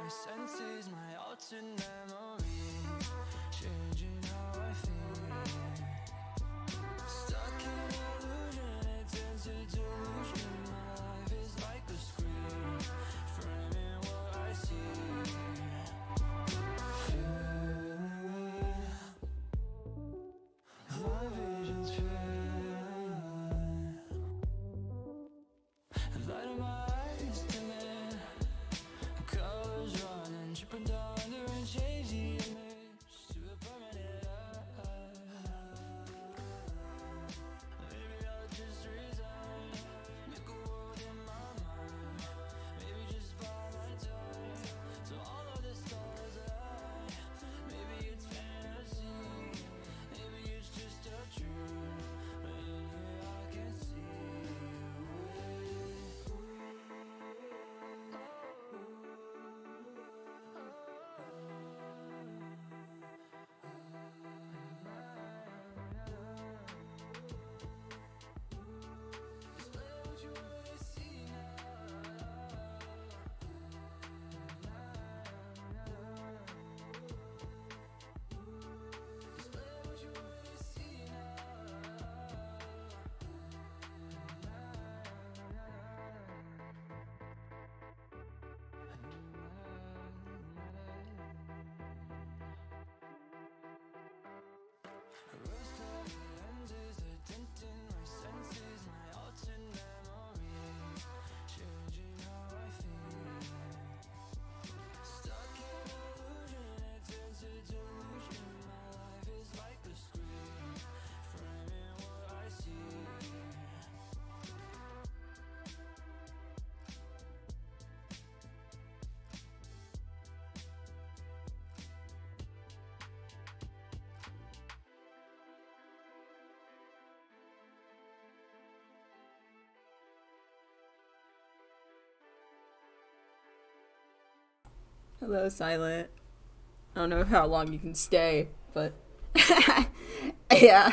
My senses, my alternate memories, changing how I feel. Stuck in illusion, it turns to delusion. My life is like a screen, framing what I see. My vision's fading, the light of my eyes dimming, colors running, dripping down and change the image to a permanent maybe I'll just resign, make a world in my mind, maybe just by my time, so all of the stars align. Maybe it's fantasy, maybe it's just a dream, but in here I can see rose-colored lenses are tinting my senses, my alternate memories, changing how I feel. Stuck in illusion, it turns to delusion. My life is like a screen, framing what I see. Hello, Silent. I don't know how long you can stay, but yeah,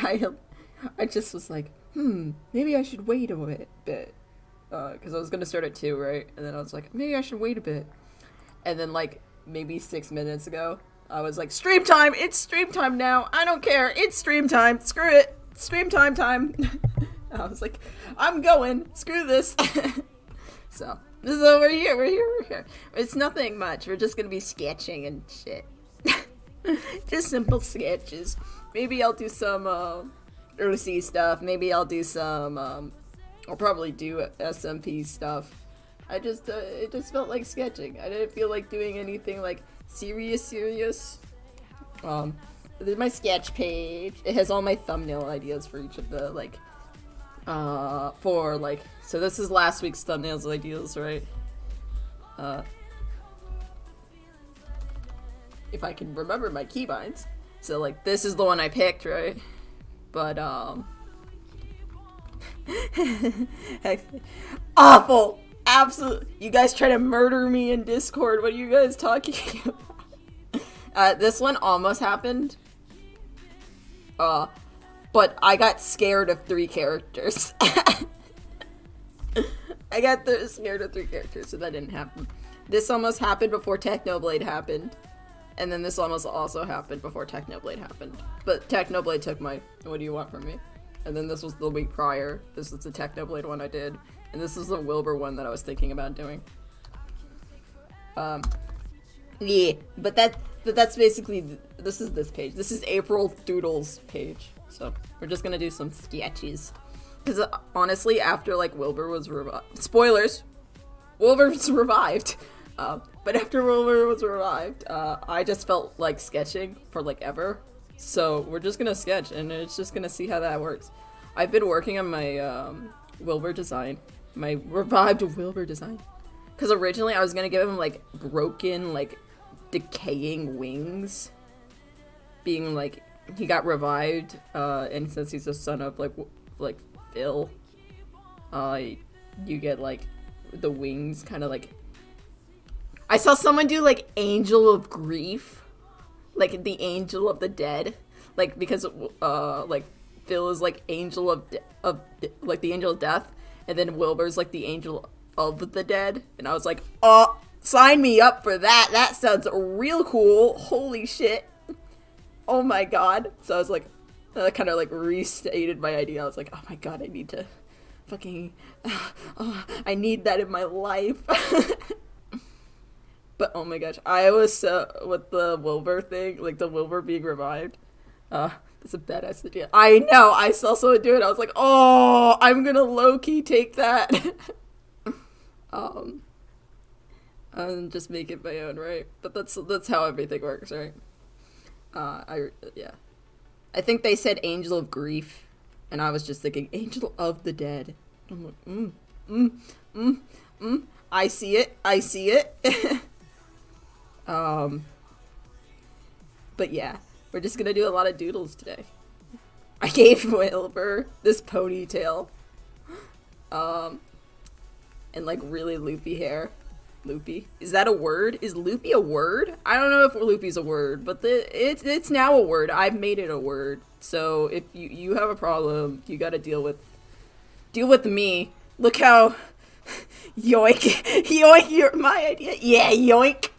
I just was like, maybe I should wait a bit, because I was gonna start at 2, right? And then I was like, maybe I should wait a bit, and then like maybe 6 minutes ago, I was like, stream time! It's stream time now! I don't care! It's stream time! Screw it! Stream time! I was like, I'm going! Screw this! So we're here. It's nothing much. We're just gonna be sketching and shit. Just simple sketches. Maybe I'll do some OC stuff. Maybe I'll do some I'll probably do Dsmp stuff. It just felt like sketching. I didn't feel like doing anything like serious. There's my sketch page. It has all my thumbnail ideas for each of the so this is last week's thumbnails ideas, right? If I can remember my keybinds. So like this is the one I picked, right? But awful. Absolute. You guys try to murder me in Discord. What are you guys talking about? This one almost happened. But I got scared of 3 characters. I got scared of 3 characters, so that didn't happen. This almost happened before Technoblade happened. And then this almost also happened before Technoblade happened. But Technoblade took my, what do you want from me? And then this was the week prior. This was the Technoblade one I did. And this is the Wilbur one that I was thinking about doing. Yeah, but that's basically, this is this page. This is April Doodle's page. So we're just gonna do some sketches. Because honestly, after like Wilbur was revived, spoilers, Wilbur's revived. But after Wilbur was revived, I just felt like sketching for like ever. So we're just gonna sketch, and it's just gonna see how that works. I've been working on my Wilbur design, my revived Wilbur design. Because originally I was gonna give him like broken, like decaying wings, being like he got revived, and since he's the son of like Phil, you get like the wings kind of like. I saw someone do like Angel of Grief, like the Angel of the Dead, like because like Phil is like Angel of like the Angel of Death, and then Wilbur's like the Angel of the Dead, and I was like, oh, sign me up for that. That sounds real cool. Holy shit. Oh my god. So I was like, I kind of like restated my idea. I was like, oh my god, I need to fucking, I need that in my life. But oh my gosh, I was so, with the Wilbur thing, like the Wilbur being revived, that's a badass idea. I know, I saw someone do it, I was like, oh, I'm gonna low-key take that. And just make it my own, right? But that's how everything works, right? Yeah. I think they said Angel of Grief, and I was just thinking Angel of the Dead. I'm like, I see it. But yeah, we're just gonna do a lot of doodles today. I gave Wilbur this ponytail, and like really loopy hair. Loopy? Is that a word? Is loopy a word? I don't know if loopy's a word, but it's now a word. I've made it a word. So if you have a problem, you gotta deal with me. Look how yoink, yoink, you're my idea. Yeah, yoink.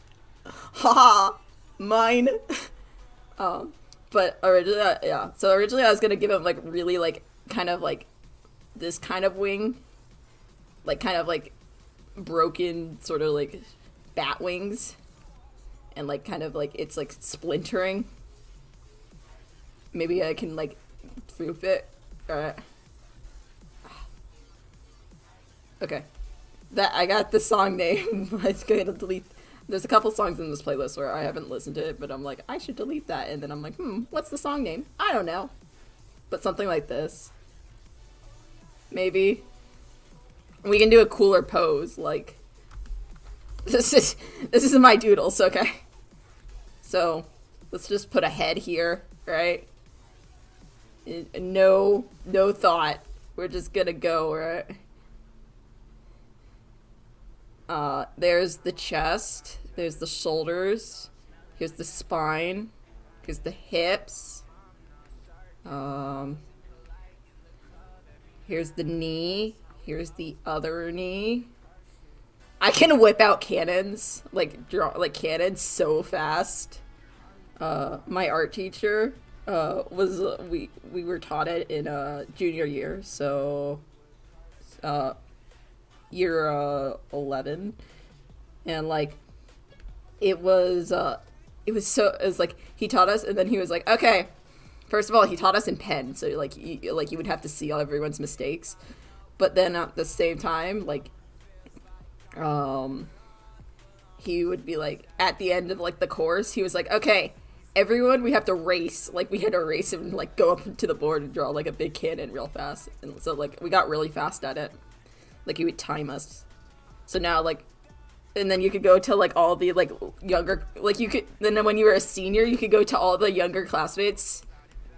Haha, mine. But originally, yeah. So originally I was gonna give him like really like kind of like this kind of wing, like kind of like broken sort of like bat wings, and like kind of like it's like splintering. Maybe I can like proof it. Alright. Okay. That I got the song name. I was gonna delete. There's a couple songs in this playlist where I haven't listened to it, but I'm like, I should delete that, and then I'm like, what's the song name? I don't know. But something like this. Maybe. We can do a cooler pose, like this is my doodles, okay? So let's just put a head here, right? No thought. We're just gonna go, right? There's the chest, there's the shoulders, here's the spine, here's the hips, here's the knee, here's the other knee. I can whip out cannons, like draw like cannons so fast. My art teacher was we were taught it in junior year, so year 11, and like it was like he taught us, and then he was like, okay, first of all he taught us in pen, so like you would have to see all everyone's mistakes, but then at the same time like he would be like at the end of like the course he was like, okay everyone, we have to race, like we had to race and like go up to the board and draw like a big cannon real fast, and so like we got really fast at it. Like, he would time us. So now, like, and then you could go to, like, all the, like, younger, like, you could, then when you were a senior, you could go to all the younger classmates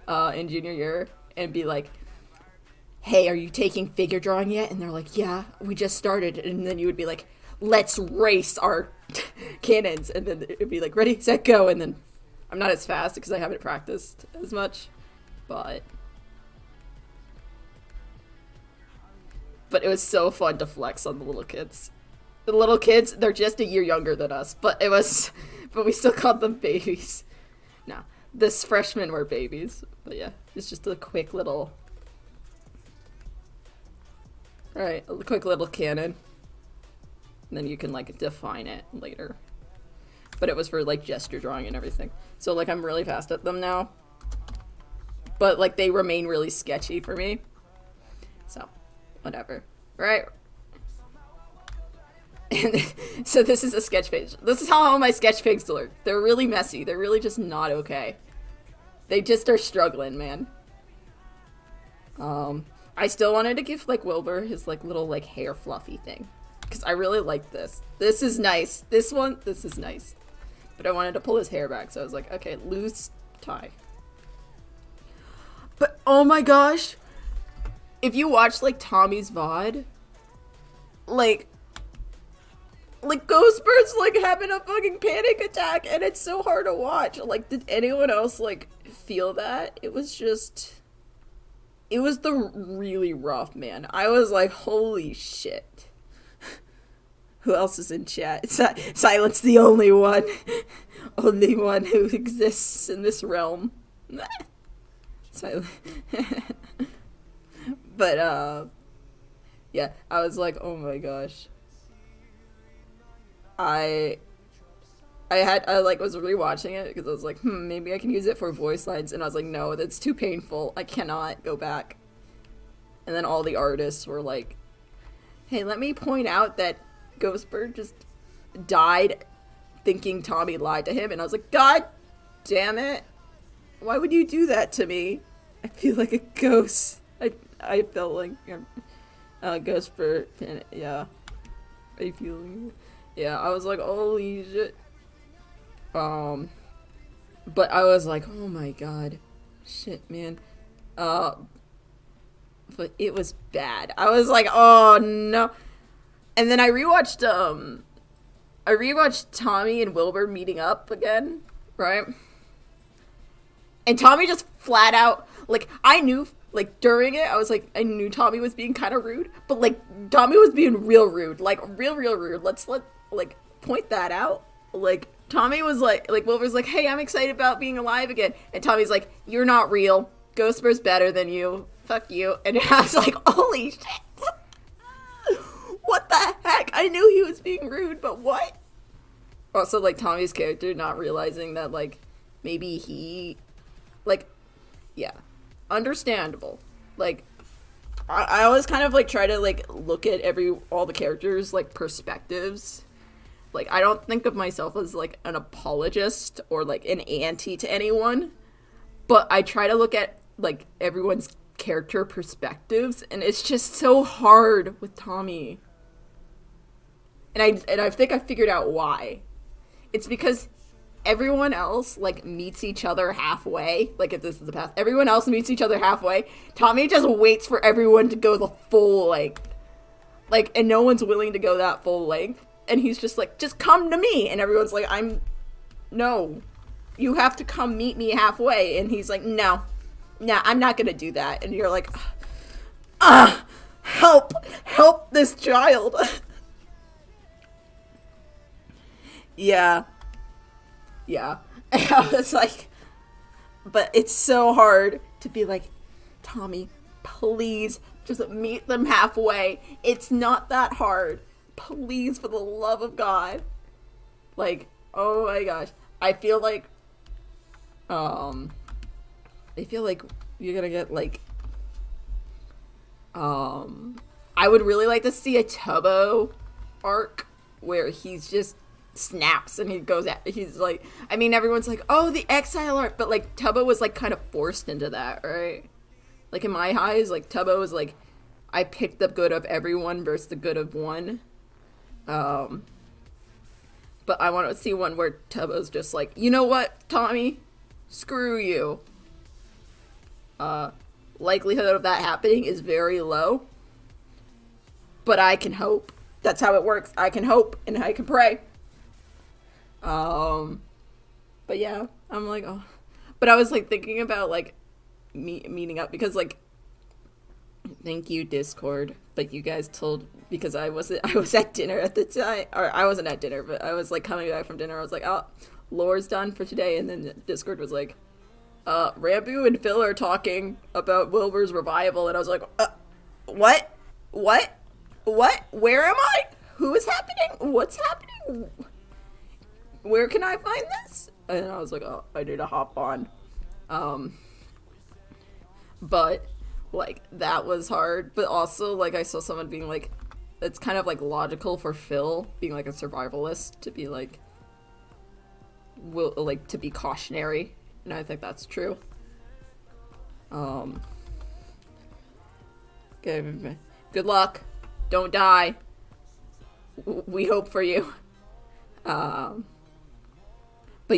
in junior year and be like, hey, are you taking figure drawing yet? And they're like, yeah, we just started. And then you would be like, let's race our cannons. And then it would be like, ready, set, go. And then I'm not as fast because I haven't practiced as much, but it was so fun to flex on the little kids. The little kids, they're just a year younger than us, but we still called them babies. No, this freshmen were babies, but yeah, it's just a quick little, alright, a quick little cannon. And then you can like define it later. but it was for like gesture drawing and everything. So like I'm really fast at them now, but like they remain really sketchy for me. So whatever, right? And so this is a sketch page. This is how all my sketch pigs look. They're really messy. They're really just not okay. They just are struggling, man. I still wanted to give like Wilbur his like little like hair fluffy thing, because I really like this. This is nice. This is nice. But I wanted to pull his hair back, so I was like, okay, loose tie. But oh my gosh, if you watch like Tommy's VOD, like Ghostbird's like having a fucking panic attack, and it's so hard to watch. Like, did anyone else like feel that? It was the really rough, man. I was like, holy shit. Who else is in chat? Silence the only one. Only one who exists in this realm. Silent. But, yeah, I was like, oh my gosh. I was rewatching it because I was like, maybe I can use it for voice lines, and I was like, no, that's too painful. I cannot go back. And then all the artists were like, hey, let me point out that Ghostbird just died thinking Tommy lied to him, and I was like, God damn it. Why would you do that to me? I feel like a ghost. I felt like Ghostbird, yeah. Are you feeling it? Yeah, I was like, holy shit. But I was like, oh my god. Shit, man. But it was bad. I was like, oh no. And then I rewatched Tommy and Wilbur meeting up again, right? And Tommy just flat out, like, I knew, like, during it, I was like, I knew Tommy was being kind of rude, but, like, Tommy was being real rude, like, real rude. Let's point that out. Like, Tommy was like Wilbur's like, hey, I'm excited about being alive again. And Tommy's like, you're not real. Ghostbird's better than you. Fuck you. And I was like, holy shit. What the heck? I knew he was being rude, but what? Also, like, Tommy's character not realizing that, like, maybe he, like, yeah, understandable. Like, I always kind of, like, try to, like, look at all the characters, like, perspectives. Like, I don't think of myself as, like, an apologist or, like, an anti to anyone, but I try to look at, like, everyone's character perspectives, and it's just so hard with Tommy. And I think I figured out why. It's because everyone else, like, meets each other halfway. Like, if this is the past, everyone else meets each other halfway. Tommy just waits for everyone to go the full length. Like, and no one's willing to go that full length. And he's just like, just come to me. And everyone's like, no, you have to come meet me halfway. And he's like, no, I'm not going to do that. And you're like, help this child. Yeah. And I was like, but it's so hard to be like, Tommy, please just meet them halfway. It's not that hard. Please, for the love of God. Like, oh my gosh. I feel like you're gonna get, like, I would really like to see a Tubbo arc where he's just snaps and he's like, I mean, everyone's like, oh, the exile arc, but, like, Tubbo was, like, kind of forced into that, right? Like, in my eyes, like, Tubbo was like, I picked the good of everyone versus the good of one. But I want to see one where Tubbo's just like, you know what, Tommy? Screw you. Likelihood of that happening is very low. But I can hope. That's how it works. I can hope and I can pray. But yeah, I'm like, oh. But I was, like, thinking about, like, meeting up because, like, thank you, Discord. But you guys told, because I was at dinner at the time, or I wasn't at dinner, but I was, like, coming back from dinner. I was like, oh, lore's done for today. And then Discord was like, Ranboo and Phil are talking about Wilbur's revival. And I was like, what? Where am I? Who is happening? What's happening? where can I find this? And I was like, oh, I need to hop on. But, like, that was hard. But also, like, I saw someone being like, it's kind of, like, logical for Phil, being, like, a survivalist, to be, like, to be cautionary. And I think that's true. Okay. Good luck. Don't die. We hope for you. But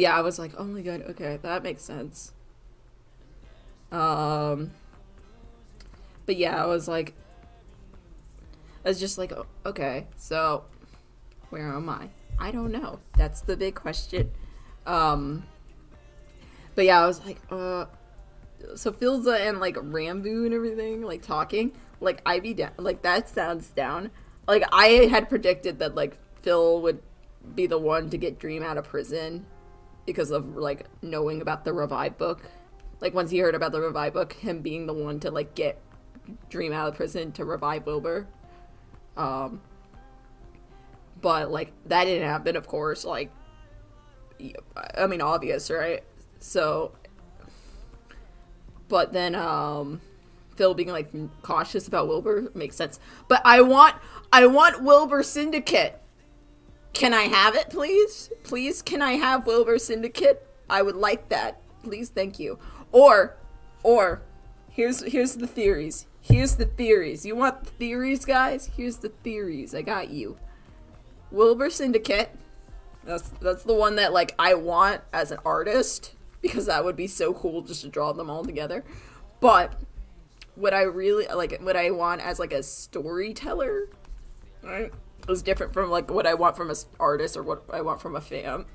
yeah, I was like, oh my god, okay, that makes sense. But yeah, I was just like, okay, so where am I? I don't know. That's the big question. But yeah, I was like, so Phil's and like Ranboo and everything, like talking, like I be down, like that sounds down. Like I had predicted that like Phil would be the one to get Dream out of prison because of like knowing about the Revive book. Like once he heard about the Revive book, him being the one to like get Dream out of prison to revive Wilbur. But like that didn't happen, of course. Like, I mean, obvious, right? So, but then Phil being like cautious about Wilbur makes sense. But I want Wilbur Syndicate. Can I have it, please? Please, can I have Wilbur Syndicate? I would like that. Please, thank you. Or here's the theories. Here's the theories. You want the theories, guys? Here's the theories. I got you. Wilbur Syndicate. That's the one that like I want as an artist, because that would be so cool just to draw them all together. But what I really like, what I want as like a storyteller, right, is different from like what I want from an artist or what I want from a fan,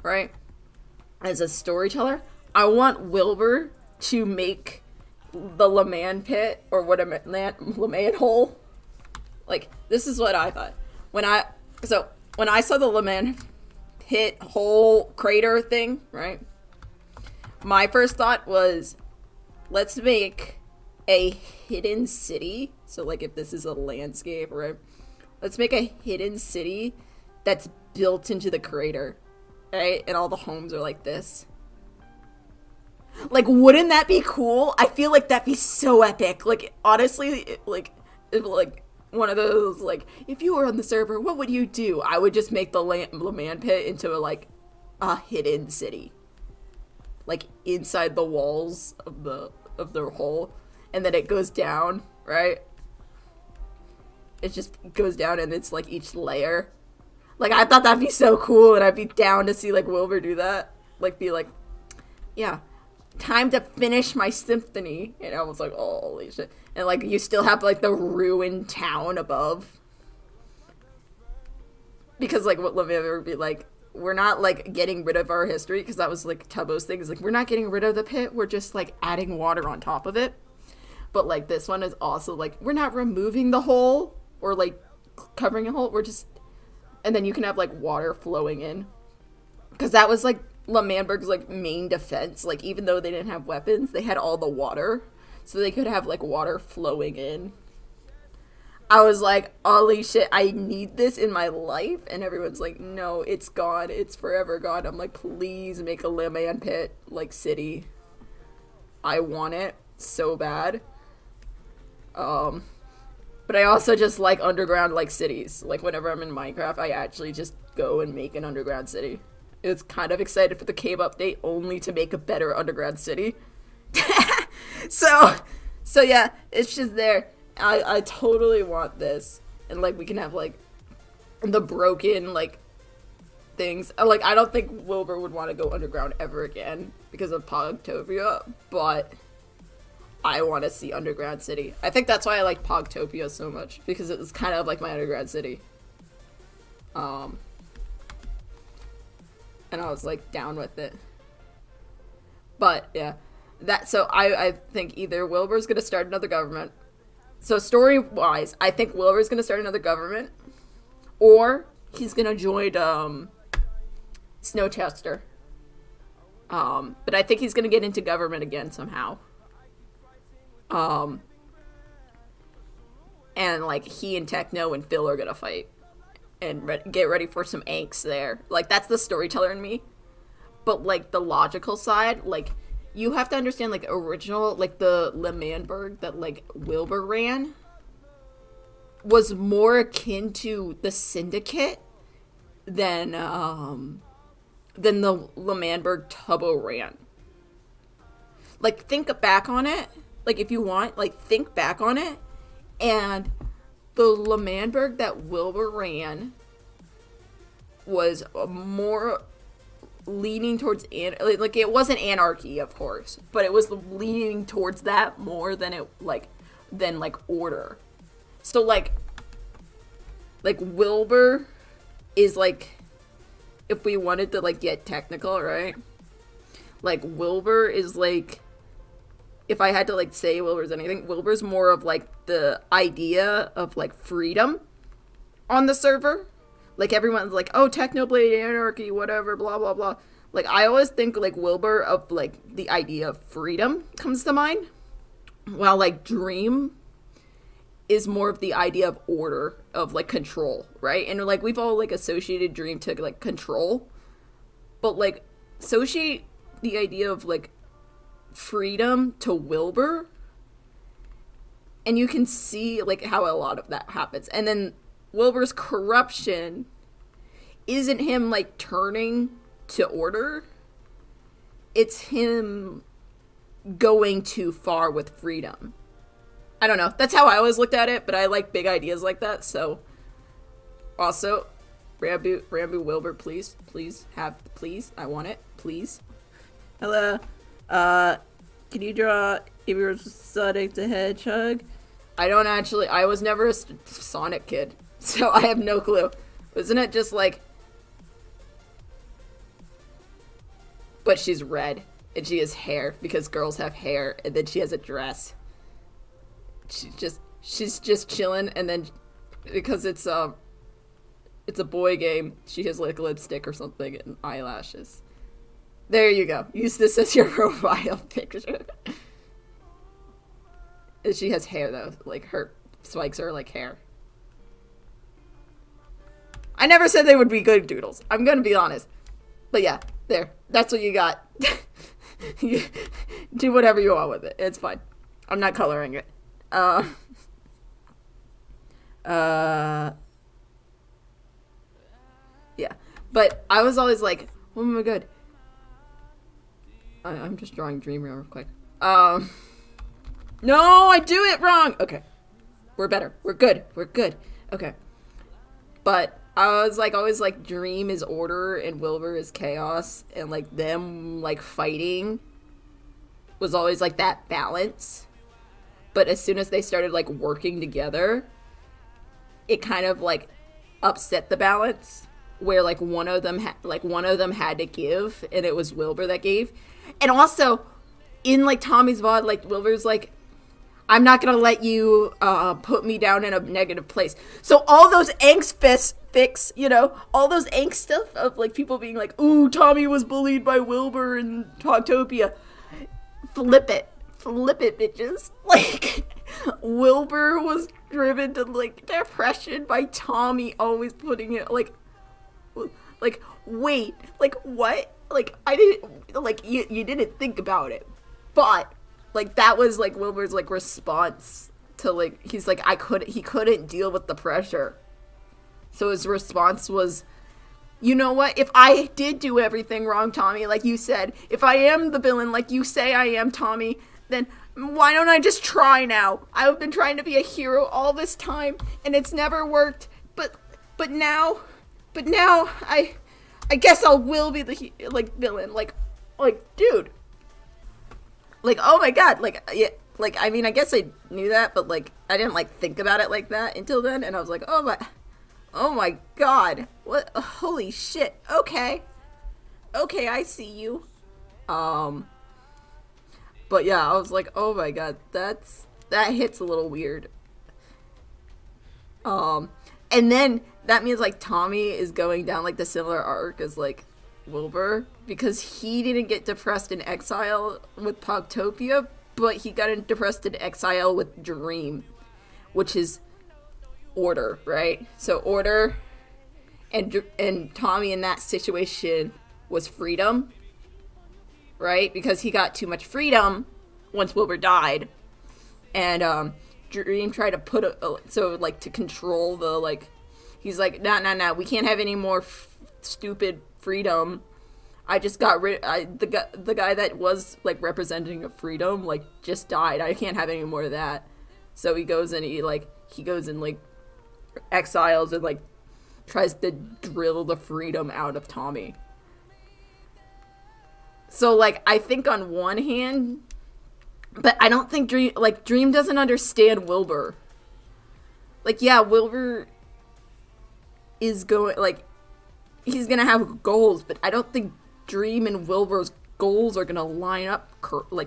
right? As a storyteller, I want Wilbur to make the Leman pit, or what a Leman hole. Like, this is what I thought when I saw the Leman pit hole crater thing, right? My first thought was, let's make a hidden city. So like if this is a landscape, right? Let's make a hidden city that's built into the crater, right? And all the homes are like this. Like, wouldn't that be cool? I feel like that'd be so epic. Like, honestly, like, if, like, one of those, like, if you were on the server, what would you do? I would just make the Leman pit into, a hidden city. Like, inside the walls of the hole. And then it goes down, right? It just goes down and it's, like, each layer. Like, I thought that'd be so cool, and I'd be down to see, like, Wilbur do that. Like, be like, yeah, time to finish my symphony. And I was like, oh, holy shit. And, like, you still have, like, the ruined town above. Because, like, what Lemay would be like, we're not, like, getting rid of our history, because that was, like, Tubbo's thing. Is like, we're not getting rid of the pit, we're just, like, adding water on top of it. But, like, this one is also, like, we're not removing the hole, or, like, covering a hole, we're just... And then you can have, like, water flowing in. Because that was, like, L'Manberg's, like, main defense. Like, even though they didn't have weapons, they had all the water. So they could have, like, water flowing in. I was like, holy shit, I need this in my life. And everyone's like, no, it's gone. It's forever gone. I'm like, please make a Leman pit, like, city. I want it so bad. But I also just like underground, like, cities. Like, whenever I'm in Minecraft, I actually just go and make an underground city. It's kind of excited for the cave update, only to make a better underground city. So yeah, it's just there. I totally want this. And, like, we can have, like, the broken, like, things. Like, I don't think Wilbur would want to go underground ever again because of Pogtopia, but I want to see underground city. I think that's why I like Pogtopia so much, because it was kind of like my underground city. And I was, like, down with it. But, yeah. So I think either Wilbur's gonna start another government. So story-wise, I think Wilbur's gonna start another government. Or he's gonna join, Snowchester. But I think he's gonna get into government again somehow. And, like, he and Techno and Phil are gonna fight. and get ready for some angst there. Like, that's the storyteller in me. But, like, the logical side, like, you have to understand, like, original, like, the Lemanberg that, like, Wilbur ran was more akin to the Syndicate than the Lemanberg Tubbo ran. Like, think back on it. Like, if you want, like, think back on it. And the Lemanberg that Wilbur ran was more leaning towards, like, it wasn't anarchy, of course, but it was leaning towards that more than it, like, order. So, like, Wilbur is, like, if we wanted to, like, get technical, right? Like, Wilbur is, like, if I had to, like, say Wilbur's anything, Wilbur's more of, like, the idea of, like, freedom on the server. Like, everyone's like, oh, Technoblade, anarchy, whatever, blah, blah, blah. Like, I always think, like, Wilbur of, like, the idea of freedom comes to mind. While, like, Dream is more of the idea of order, of, like, control, right? And, like, we've all, like, associated Dream to, like, control. But, like, associate the idea of, like, freedom to Wilbur. And you can see, like, how a lot of that happens. And then Wilbur's corruption isn't him, like, turning to order. It's him going too far with freedom. I don't know. That's how I always looked at it, but I like big ideas like that, so. Also, Ranboo Wilbur, please. Please. I want it. Please. Hello. Can you draw Sonic the Hedgehog? I was never a Sonic kid, so I have no clue. Isn't it just like... But she's red, and she has hair, because girls have hair, and then she has a dress. She's just chilling, and then, because it's a boy game, she has, like, lipstick or something, and eyelashes. There you go. Use this as your profile picture. And she has hair, though. Like, her spikes are, like, hair. I never said they would be good doodles. I'm gonna be honest. But yeah, there. That's what you got. You do whatever you want with it. It's fine. I'm not coloring it. Yeah. But I was always like, oh my god. I'm just drawing Dream real quick. No, I do it wrong! Okay. We're better. We're good. Okay. But I was like, always like, Dream is order and Wilbur is chaos, and like them like fighting was always like that balance. But as soon as they started like working together, it kind of like upset the balance, where like one of them had to give, and it was Wilbur that gave. And also in like Tommy's VOD, like Wilbur's like, I'm not gonna let you put me down in a negative place. So all those angst fix, you know, all those angst stuff of like people being like, ooh, Tommy was bullied by Wilbur in Talktopia. Flip it, bitches. Like, Wilbur was driven to like depression by Tommy always putting it like, wait, like what? Like, I didn't, like, you didn't think about it, but like, that was, like, Wilbur's, like, response to, like, he's like, he couldn't deal with the pressure. So his response was, you know what, if I did do everything wrong, Tommy, like you said, if I am the villain like you say I am, Tommy, then why don't I just try now? I've been trying to be a hero all this time, and it's never worked, but now, I guess I will be the, like, villain, like, dude. Like, oh my god, like, yeah, like, I mean, I guess I knew that, but, like, I didn't, like, think about it like that until then, and I was like, oh my god, what, holy shit, okay, I see you, but yeah, I was like, oh my god, that hits a little weird, and then, that means, like, Tommy is going down, like, the similar arc as, like, Wilbur, because he didn't get depressed in exile with Talktopia, but he got depressed in exile with Dream, which is order, right? So order and Tommy in that situation was freedom, right? Because he got too much freedom once Wilbur died, and Dream tried to put to control the he's like, nah, we can't have any more stupid freedom. I just got rid. The guy that was representing a freedom just died. I can't have any more of that. So he goes and he goes and exiles and tries to drill the freedom out of Tommy. So I think on one hand, but I don't think Dream doesn't understand Wilbur. Wilbur is going he's gonna have goals, but I don't think Dream and Wilbur's goals are gonna line up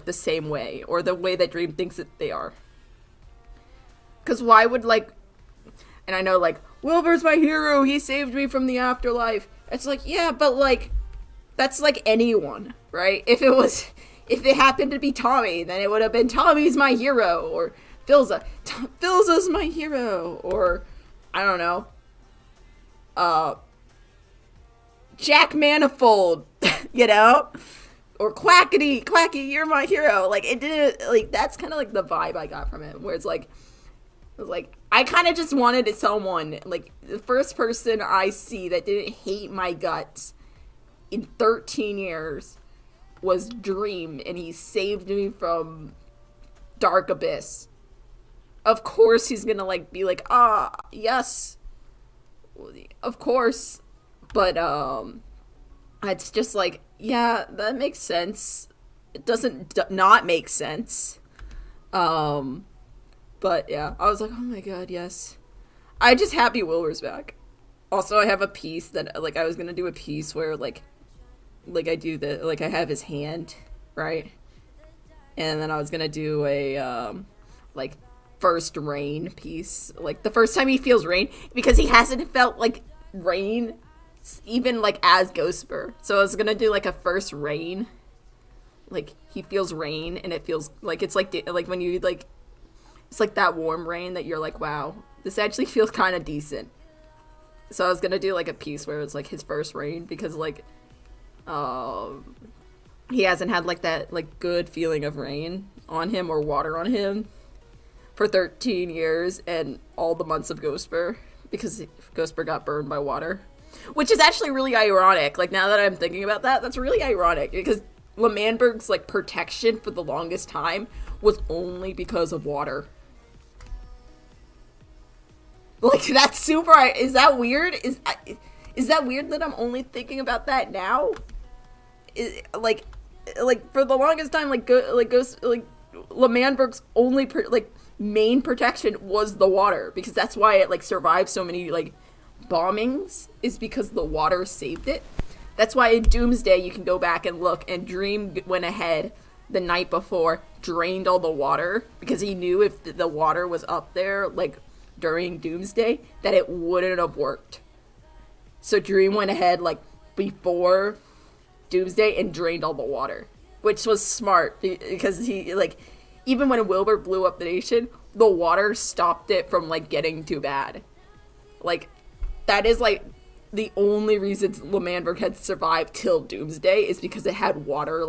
the same way, or the way that Dream thinks that they are. Because why would and I know Wilbur's my hero, he saved me from the afterlife. It's yeah, but that's anyone, right? If it happened to be Tommy, then it would have been Tommy's my hero, or Philza's my hero, or I don't know, Jack Manifold, or Quackity, you're my hero. It didn't, that's kind of the vibe I got from it, where it's I kind of just wanted someone, the first person I see that didn't hate my guts in 13 years was Dream, and he saved me from Dark Abyss. Of course he's gonna be yes, of course. But, it's just yeah, that makes sense. It doesn't not make sense. But yeah, I was oh my god, yes. I'm just happy Wilbur's back. Also, I have a piece that, I was gonna do a piece where, I do the, I have his hand, right? And then I was gonna do a, first rain piece. The first time he feels rain, because he hasn't felt, rain even as Ghostbur. So I was gonna do a first rain, he feels rain, and it feels it's when you it's that warm rain that you're wow, this actually feels kind of decent. So I was gonna do a piece where it's his first rain, because he hasn't had that good feeling of rain on him or water on him for 13 years and all the months of Ghostbur, because Ghostbur got burned by water. Which is actually really ironic. Now that I'm thinking about that, that's really ironic, because L'Manberg's protection for the longest time was only because of water. That's super. Is that weird? Is that weird that I'm only thinking about that now? For the longest time, L'Manberg's only main protection was the water, because that's why it survived so many bombings, is because the water saved it. That's why in Doomsday you can go back and look, and Dream went ahead the night before, drained all the water, because he knew if the water was up there during Doomsday that it wouldn't have worked. So Dream went ahead before Doomsday and drained all the water, which was smart, because he even when Wilbur blew up the nation, the water stopped it from getting too bad. That is the only reason L'Manberg had survived till Doomsday, is because it had water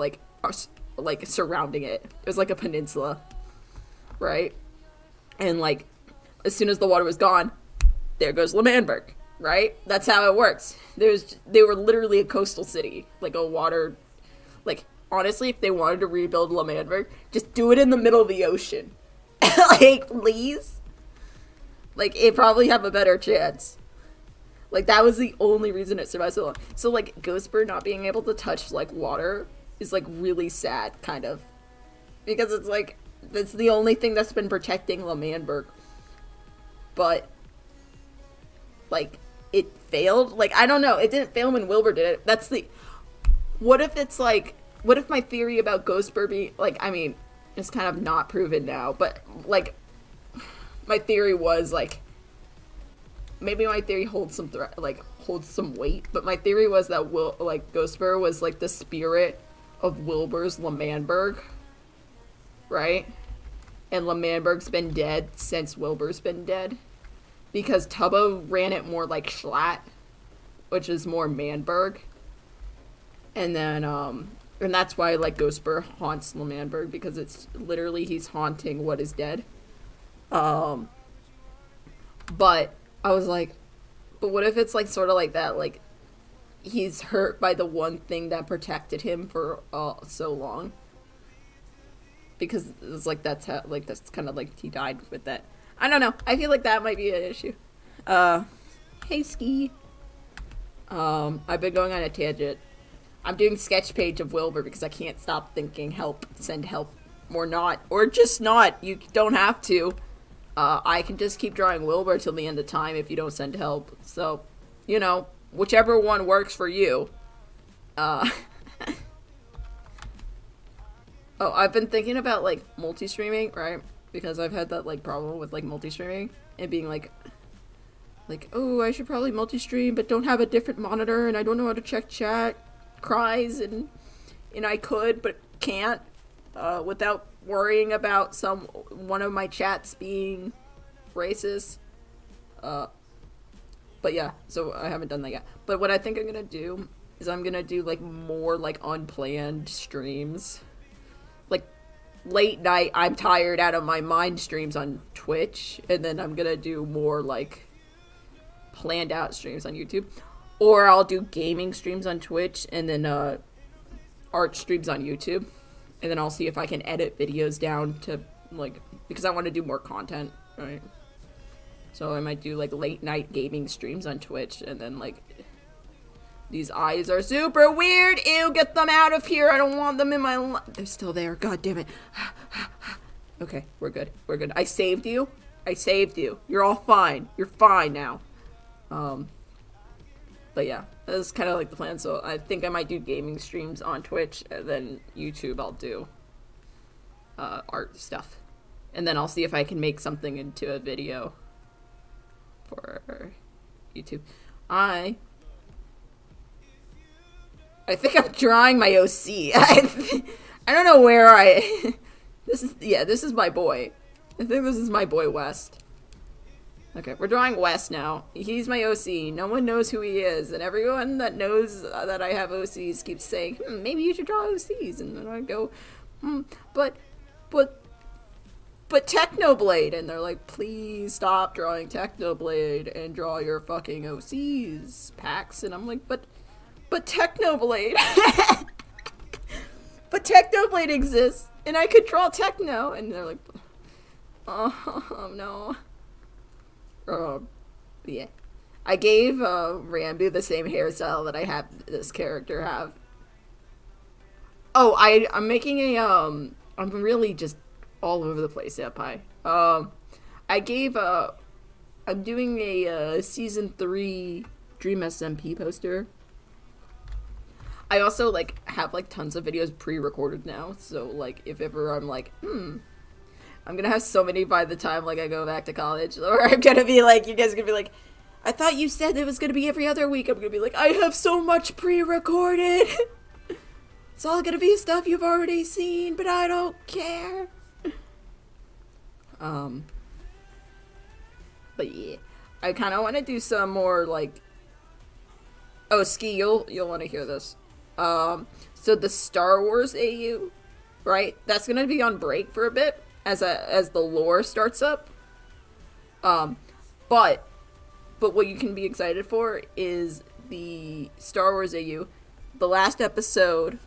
surrounding it. It was a peninsula, right? And as soon as the water was gone, there goes L'Manberg, right? That's how it works. They were literally a coastal city, a water. Honestly, if they wanted to rebuild L'Manberg, just do it in the middle of the ocean, please. It probably have a better chance. That was the only reason it survived so long. So, Ghostbur not being able to touch, water is, really sad, kind of. Because it's, that's the only thing that's been protecting L'Manberg. But, it failed? I don't know. It didn't fail when Wilbur did it. That's the... What if it's, what if my theory about Ghostbur being... I mean, it's kind of not proven now, but, my theory was, maybe my theory holds some holds some weight, but my theory was that Ghostbur was the spirit of Wilbur's L'Manberg, right? And L'Manberg's been dead since Wilbur's been dead, because Tubbo ran it more like Schlatt, which is more Manberg. And then, and that's why I like Ghostbur haunts Manberg, because it's literally he's haunting what is dead. But I was like, but what if it's like sort of like that, like he's hurt by the one thing that protected him for so long, because it's like that's how, like that's kind of like he died with that. I don't know. I feel like that might be an issue. Hey Ski. I've been going on a tangent. I'm doing sketch page of Wilbur because I can't stop thinking help, send help, or not, or just not. You don't have to. I can just keep drawing Wilbur till the end of time if you don't send help. So, you know, whichever one works for you. Oh, I've been thinking about, like, multi-streaming, right? Because I've had that, like, problem with, like, multi-streaming and being like, oh, I should probably multi-stream, but don't have a different monitor, and I don't know how to check chat. Cries, and I could, but can't, without worrying about one of my chats being racist. But yeah, so I haven't done that yet. But what I think I'm gonna do is I'm gonna do, like, more, like, unplanned streams. Like, late night, I'm tired out of my mind streams on Twitch, and then I'm gonna do more, like, planned out streams on YouTube. Or I'll do gaming streams on Twitch, and then art streams on YouTube. And then I'll see if I can edit videos down to, like, because I want to do more content, right? So I might do, like, late night gaming streams on Twitch, and then, like, these eyes are super weird. Ew, get them out of here. I don't want them in my life. They're still there. God damn it. Okay, we're good. We're good. I saved you. I saved you. You're all fine. You're fine now. But yeah, that's kind of like the plan. So I think I might do gaming streams on Twitch, and then YouTube I'll do art stuff. And then I'll see if I can make something into a video for YouTube. I think I'm drawing my OC. I don't know where this is my boy. I think this is my boy West. Okay, we're drawing West now. He's my OC. No one knows who he is, and everyone that knows that I have OCs keeps saying, maybe you should draw OCs. And then I go, but Technoblade. And they're like, please stop drawing Technoblade and draw your fucking OCs, Pax. And I'm like, but Technoblade. But Technoblade exists, and I could draw Techno. And they're like, oh no. Yeah. I gave Ranboo the same hairstyle that I have this character have. Oh, I'm making a I'm really just all over the place, yeah, Pie. I gave I'm doing a season 3 Dream SMP poster. I also, like, have, like, tons of videos pre-recorded now, so, like, if ever I'm like, I'm gonna have so many by the time, like, I go back to college, or I'm gonna be like, you guys are gonna be like, I thought you said it was gonna be every other week. I'm gonna be like, I have so much pre-recorded. It's all gonna be stuff you've already seen, but I don't care. But yeah, I kind of want to do some more, like, oh, Ski, you'll want to hear this. So the Star Wars AU, right? That's gonna be on break for a bit. As the lore starts up, but what you can be excited for is the Star Wars AU. The last episode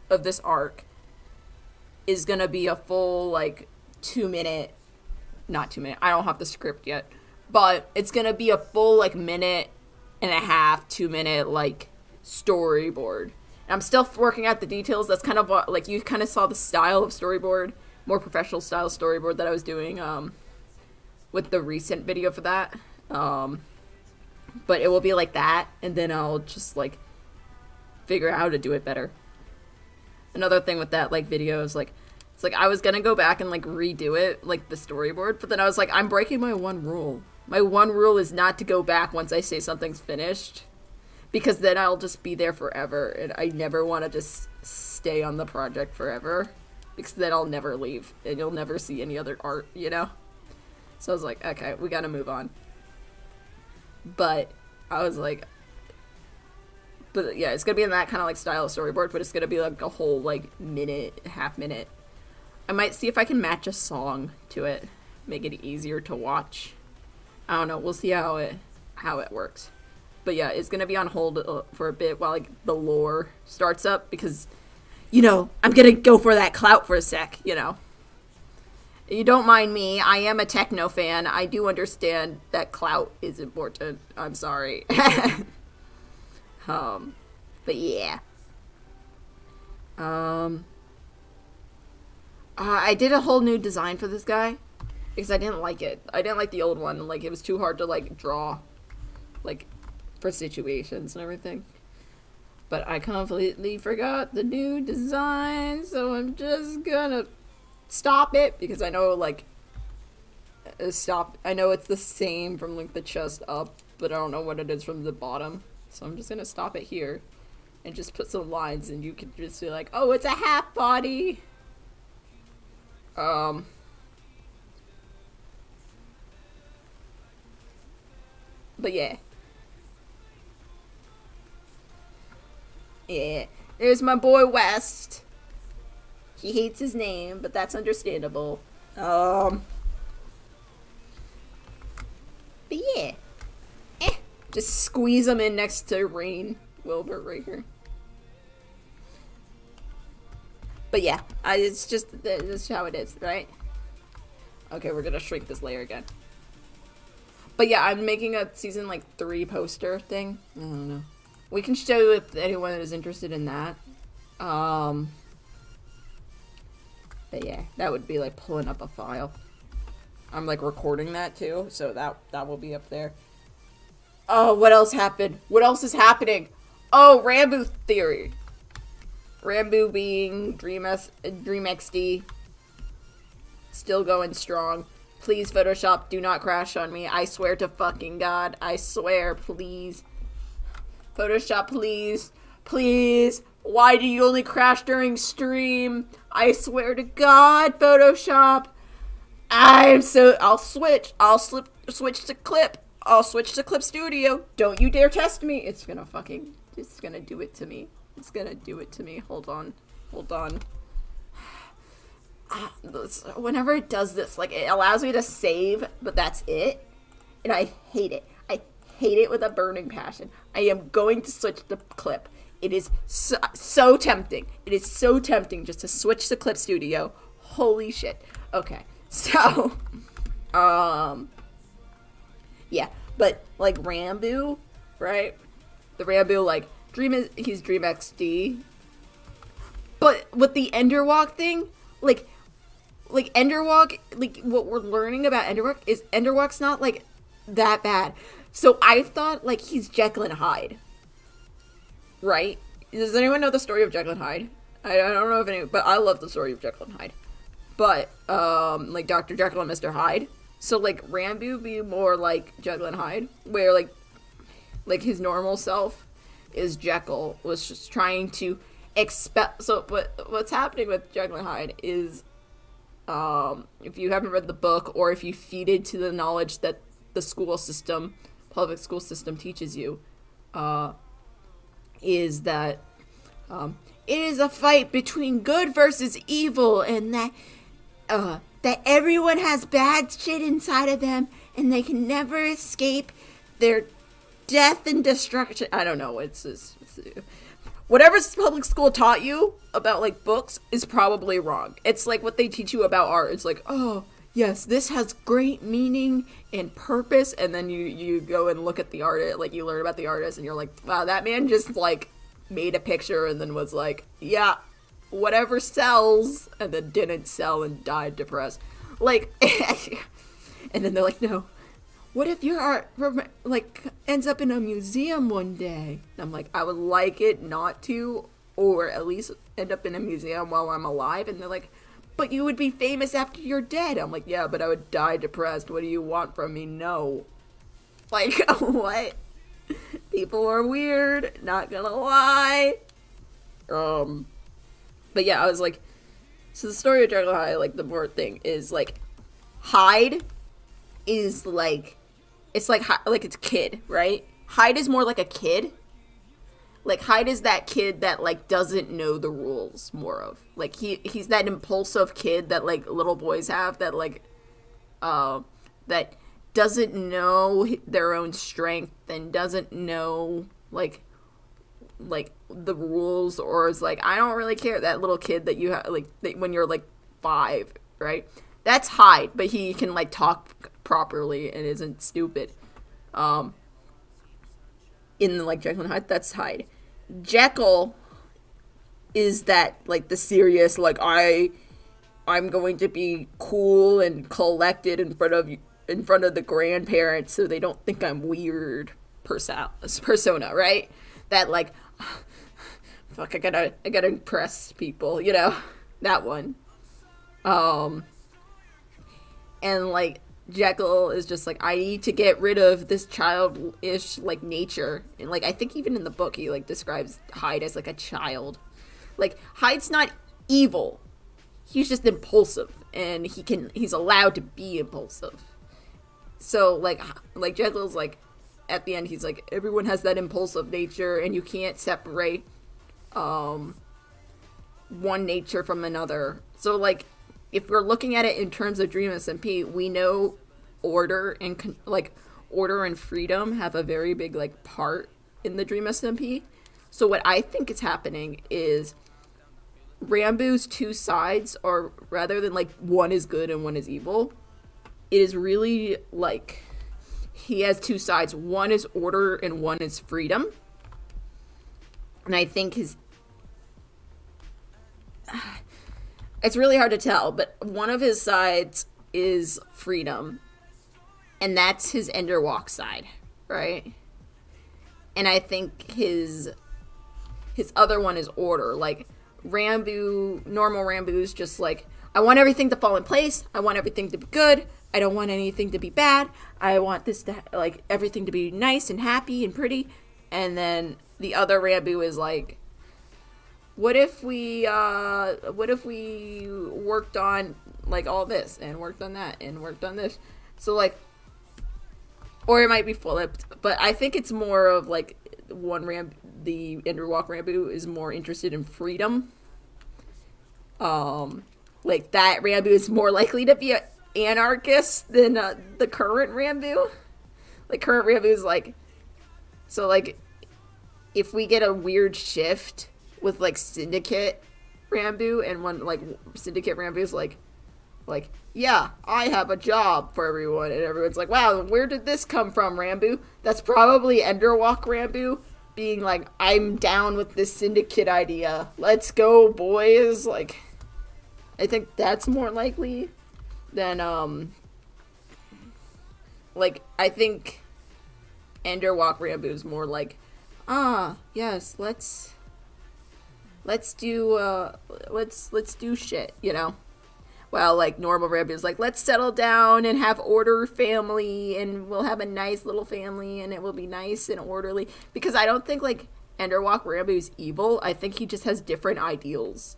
of this arc is gonna be a full, like, 2-minute, not 2-minute. I don't have the script yet, but it's gonna be a full, like, 1.5, 2-minute, like, storyboard. And I'm still working out the details. That's kind of what, like, you kind of saw the style of storyboard. More professional style storyboard that I was doing with the recent video for that. But it will be like that, and then I'll just, like, figure out how to do it better. Another thing with that, like, video is, like, it's like I was gonna go back and, like, redo it, like, the storyboard, but then I was like, I'm breaking my one rule. My one rule is not to go back once I say something's finished, because then I'll just be there forever, and I never want to just stay on the project forever. Because then I'll never leave, and you'll never see any other art, you know? So I was like, okay, we gotta move on. But I was like, But yeah, it's gonna be in that kind of like style of storyboard, but it's gonna be like a whole like minute, half minute. I might see if I can match a song to it, make it easier to watch. I don't know. We'll see how it works. But yeah, it's gonna be on hold for a bit while like the lore starts up because, you know, I'm gonna go for that clout for a sec. You know, you don't mind me. I am a techno fan. I do understand that clout is important. I'm sorry. But yeah. I did a whole new design for this guy because I didn't like it. I didn't like the old one. Like, it was too hard to, like, draw, like, for situations and everything. But I completely forgot the new design, so I'm just gonna stop it because I know, like, I know it's the same from, like, the chest up, but I don't know what it is from the bottom. So I'm just gonna stop it here and just put some lines and you can just be like, oh, it's a half body. But yeah. Yeah. There's my boy West. He hates his name, but that's understandable. But yeah. Just squeeze him in next to Wilbur right here. But yeah, it's just that's how it is, right? Okay, we're gonna shrink this layer again. But yeah, I'm making a season like 3 poster thing. I don't know. We can show if anyone is interested in that. But yeah, that would be like pulling up a file. I'm like recording that too, so that will be up there. Oh, what else happened? What else is happening? Oh, Ranboo theory. Ranboo being Dream XD. Still going strong. Please, Photoshop, do not crash on me. I swear to fucking God. I swear, please. Photoshop, please. Please. Why do you only crash during stream? I swear to God, Photoshop. I'll switch. Switch to Clip. I'll switch to Clip Studio. Don't you dare test me. It's gonna do it to me. It's gonna do it to me. Hold on. Whenever it does this, like, it allows me to save, but that's it. And I hate it. I hate it with a burning passion. I am going to switch to Clip. It is so tempting. It is so tempting just to switch to Clip Studio. Holy shit. Okay. So, yeah, but like Ranboo, right? The Ranboo, like he's Dream XD. But with the Enderwalk thing, like Enderwalk, like what we're learning about Enderwalk is Enderwalk's not like that bad. So I thought like he's Jekyll and Hyde, right? Does anyone know the story of Jekyll and Hyde? I don't know if anyone, but I love the story of Jekyll and Hyde. But like Dr. Jekyll and Mr. Hyde. So, like, Ranboo be more like Jekyll and Hyde, where, like his normal self is Jekyll, was just trying to expel. So, what's happening with Jekyll and Hyde is, if you haven't read the book, or if you feed into the knowledge that the school system, public school system teaches you, is that, it is a fight between good versus evil, and that everyone has bad shit inside of them, and they can never escape their death and destruction. I don't know. It's whatever public school taught you about, like, books is probably wrong. It's like what they teach you about art. It's like, oh, yes, this has great meaning and purpose, and then you go and look at the art, like, you learn about the artist, and you're like, wow, that man just, like, made a picture and then was like, yeah, whatever sells, and then didn't sell and died depressed. Like, and then they're like, no, what if your art, like, ends up in a museum one day? And I'm like, I would like it not to, or at least end up in a museum while I'm alive. And they're like, but you would be famous after you're dead. I'm like, yeah, but I would die depressed. What do you want from me? No. Like, what? People are weird, not gonna lie. But yeah, I was like, so the story of Jekyll and Hyde, like, the more thing is, like, Hyde is, like, it's like it's a kid, right? Hyde is more like a kid, like Hyde is that kid that like doesn't know the rules more of. Like he's that impulsive kid that like little boys have that like that doesn't know their own strength and doesn't know like the rules, or is like, I don't really care. That little kid that you have like when you're like 5, right? That's Hyde, but he can like talk properly and isn't stupid. In like Jekyll and Hyde, that's Hyde. Jekyll is that like the serious, like I'm going to be cool and collected in front of the grandparents so they don't think I'm weird persona, right? That like, fuck, I gotta impress people, you know, that one. And like Jekyll is just like, I need to get rid of this childish like nature, and like I think even in the book he like describes Hyde as like a child. Like Hyde's not evil, he's just impulsive, and he's allowed to be impulsive. So like Jekyll's like, at the end he's like, everyone has that impulsive nature and you can't separate one nature from another. So like if we're looking at it in terms of Dsmp, we know order and freedom have a very big like part in the Dsmp. So what I think is happening is Ranboo's two sides are, rather than like one is good and one is evil, it is really like he has two sides. One is order and one is freedom. And I think it's really hard to tell, but one of his sides is freedom, and that's his Enderwalk side, right? And I think his other one is order. Like Ranboo, normal Ranboo is just like, I want everything to fall in place. I want everything to be good. I don't want anything to be bad. I want this to like everything to be nice and happy and pretty. And then the other Ranboo is like, what if we worked on like all this and worked on that and worked on this? So like, or it might be flipped, but I think it's more of like the Enderwalk Ranboo is more interested in freedom. Like that Ranboo is more likely to be an anarchist than the current Ranboo. Like current Ranboo is like, so like if we get a weird shift with like Syndicate Ranboo, and when like Syndicate Ranboo is like, yeah, I have a job for everyone, and everyone's like, wow, where did this come from, Ranboo? That's probably Enderwalk Ranboo being like, I'm down with this Syndicate idea. Let's go, boys. Like, I think that's more likely than like I think Enderwalk Ranboo is more like, yes, let's do shit, you know? Well, like normal Ranboo is like, let's settle down and have order family, and we'll have a nice little family, and it will be nice and orderly. Because I don't think like Enderwalk Ranboo is evil. I think he just has different ideals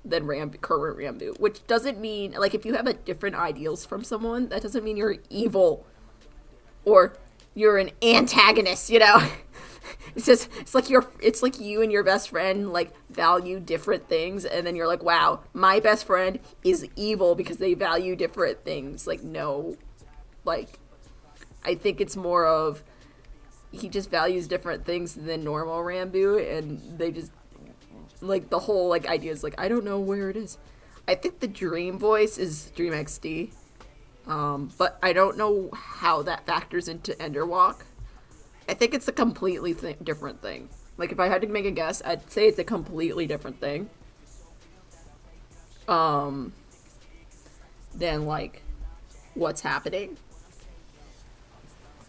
than current Ranboo, which doesn't mean like if you have a different ideals from someone, that doesn't mean you're evil or you're an antagonist, you know? It's like you and your best friend like value different things, and then you're like, wow, my best friend is evil because they value different things. Like, no, like I think it's more of he just values different things than normal Ranboo, and they just like the whole like idea is like, I don't know where it is. I think the dream voice is Dream XD, but I don't know how that factors into Enderwalk. I think it's a completely different thing. Like, if I had to make a guess, I'd say it's a completely different thing. Than, like, what's happening.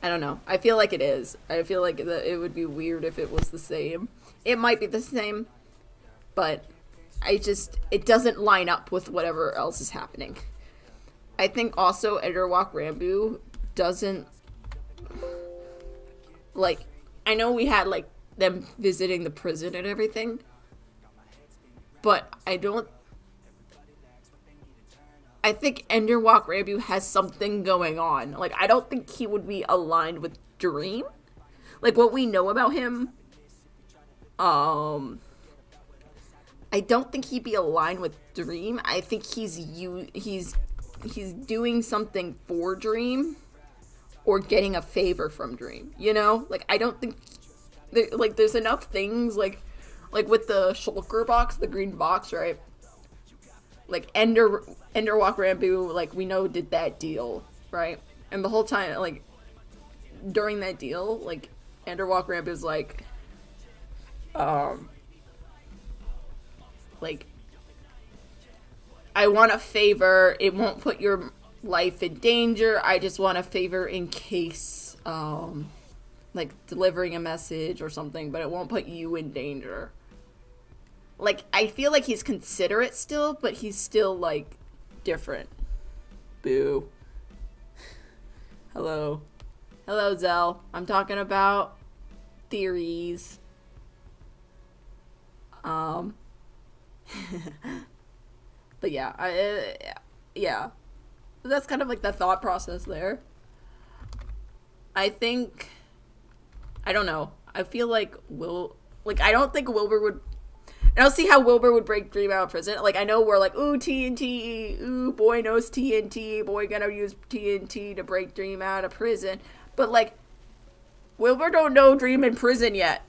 I don't know. I feel like it is. I feel like it would be weird if it was the same. It might be the same, but it doesn't line up with whatever else is happening. I think also Enderwalk Ranboo doesn't... Like, I know we had, like, them visiting the prison and everything, but I think Enderwalk Ranboo has something going on. Like, I don't think he would be aligned with Dream. Like, what we know about him Um, I don't think he'd be aligned with Dream. I think he's doing something for Dream or getting a favor from Dream. You know, like I don't think there's enough things like with the shulker box, the green box, right? Like Enderwalk Ranboo, like we know did that deal, right? And the whole time, like during that deal, like Enderwalk Ranboo's like I want a favor. It won't put your life in danger. I just want a favor in case, like delivering a message or something, but it won't put you in danger. Like, I feel like he's considerate still, but he's still, like, different. Boo. Hello. Hello, Zell. I'm talking about theories. But yeah, yeah. That's kind of like the thought process there. I think, I don't know. I feel like I don't think Wilbur would, I don't see how Wilbur would break Dream out of prison. Like, I know we're like, ooh, TNT, ooh, boy knows TNT, boy gonna use TNT to break Dream out of prison. But, like, Wilbur don't know Dream in prison yet.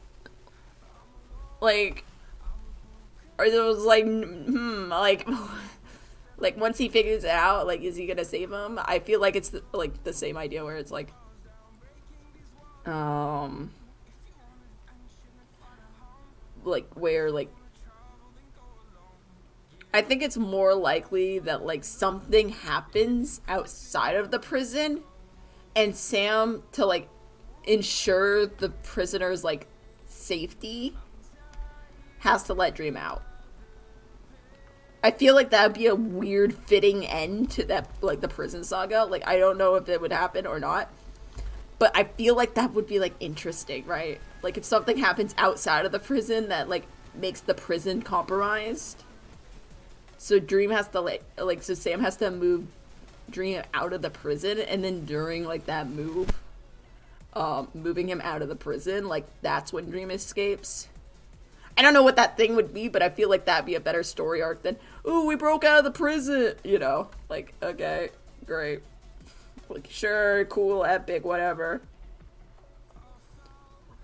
Like, or it was like, like, once he figures it out, like, is he gonna save him? I feel like it's, the same idea where it's, like, I think it's more likely that, like, something happens outside of the prison, and Sam, to, like, ensure the prisoner's, like, safety, has to let Dream out. I feel like that would be a weird fitting end to that, like, the prison saga. Like, I don't know if it would happen or not, but I feel like that would be, like, interesting, right? Like, if something happens outside of the prison that, like, makes the prison compromised. So Dream has to, so Sam has to move Dream out of the prison, and then during, like, that move, moving him out of the prison, like, that's when Dream escapes. I don't know what that thing would be, but I feel like that'd be a better story arc than, ooh, we broke out of the prison, you know? Like, okay, great. Like, sure, cool, epic, whatever.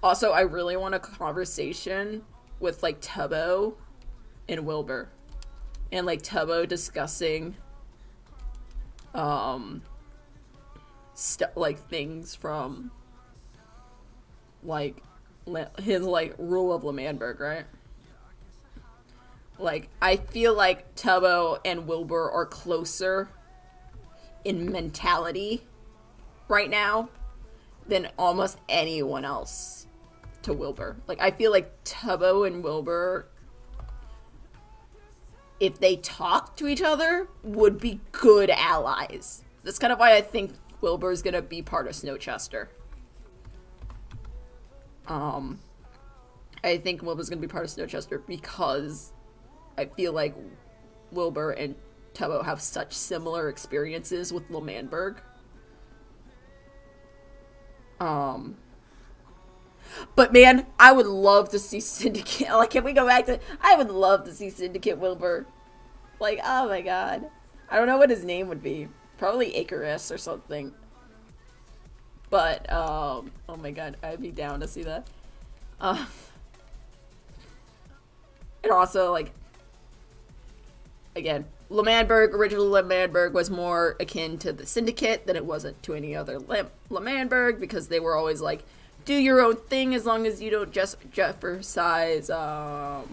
Also, I really want a conversation with, like, Tubbo and Wilbur. And, like, Tubbo discussing, things from, like, his, like, rule of L'Manberg, right? Like, I feel like Tubbo and Wilbur are closer in mentality right now than almost anyone else to Wilbur. Like, I feel like Tubbo and Wilbur, if they talk to each other, would be good allies. That's kind of why I think Wilbur's gonna be part of Snowchester. I think Wilbur's gonna be part of Snowchester because I feel like Wilbur and Tubbo have such similar experiences with L'Manberg. But man, I would love to see Syndicate. Like, can we go back to, I would love to see Syndicate Wilbur. Like, oh my god. I don't know what his name would be. Probably Icarus or something. But, oh my god, I'd be down to see that. And also, like, again, original L'Manberg was more akin to the Syndicate than it wasn't to any other L'Manberg, because they were always like, do your own thing as long as you don't just jeopardize, the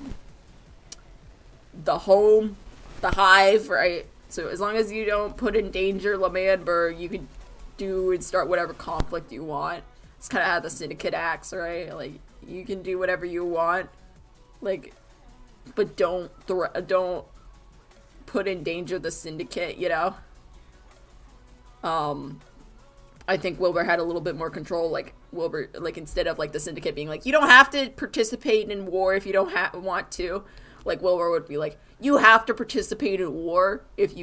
home, the hive, right? So as long as you don't put in danger L'Manberg, you can do and start whatever conflict you want. It's kind of how the Syndicate acts, right? Like, you can do whatever you want, like, but don't put in danger the Syndicate, you know? I think Wilbur had a little bit more control. Like, Wilbur, like, instead of, like, the Syndicate being like, you don't have to participate in war if you don't want to. Like, Wilbur would be like, you have to participate in war if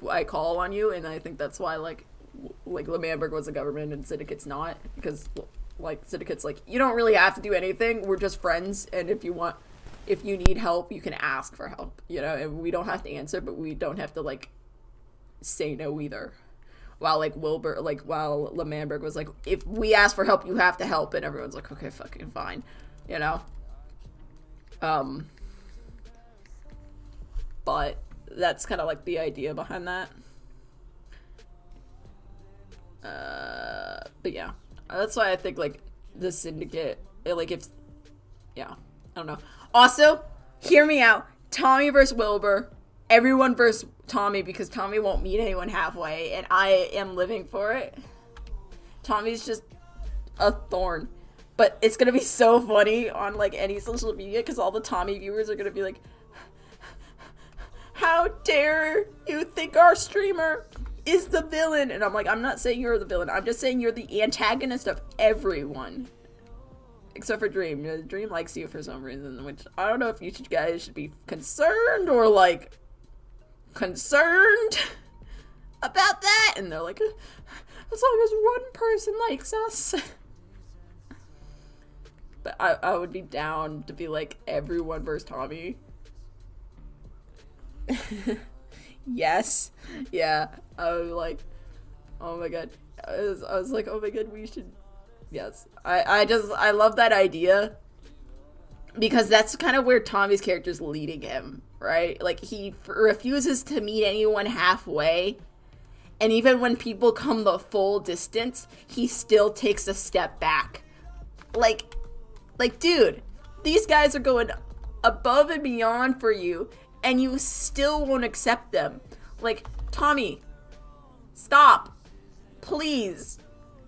I call on you. And I think that's why, like L'Manberg was a government and Syndicate's not. Because like, Syndicate's like, you don't really have to do anything. We're just friends, and if you need help, you can ask for help, you know, and we don't have to answer, but we don't have to, like, say no either. While, like, Wilbur, like, while L'Manberg was like, if we ask for help, you have to help, and everyone's like, okay, fucking fine, you know? But that's kind of, like, the idea behind that. But yeah, that's why I think, like, the Syndicate, like, if, yeah, I don't know. Also, hear me out. Tommy versus Wilbur. Everyone versus Tommy, because Tommy won't meet anyone halfway, and I am living for it. Tommy's just a thorn. But it's gonna be so funny on, like, any social media, because all the Tommy viewers are gonna be like, how dare you think our streamer is the villain? And I'm like, I'm not saying you're the villain. I'm just saying you're the antagonist of everyone. Except for Dream. You know, Dream likes you for some reason, which I don't know if you guys should be concerned or, like, concerned about that. And they're like, as long as one person likes us. But I would be down to be like, everyone versus Tommy. Yes. Yeah. I was like, oh my god. I was like, oh my god, we should. Yes. I love that idea. Because that's kind of where Tommy's character's leading him, right? Like, he refuses to meet anyone halfway. And even when people come the full distance, he still takes a step back. Like, dude, these guys are going above and beyond for you, and you still won't accept them. Like, Tommy, stop. Please.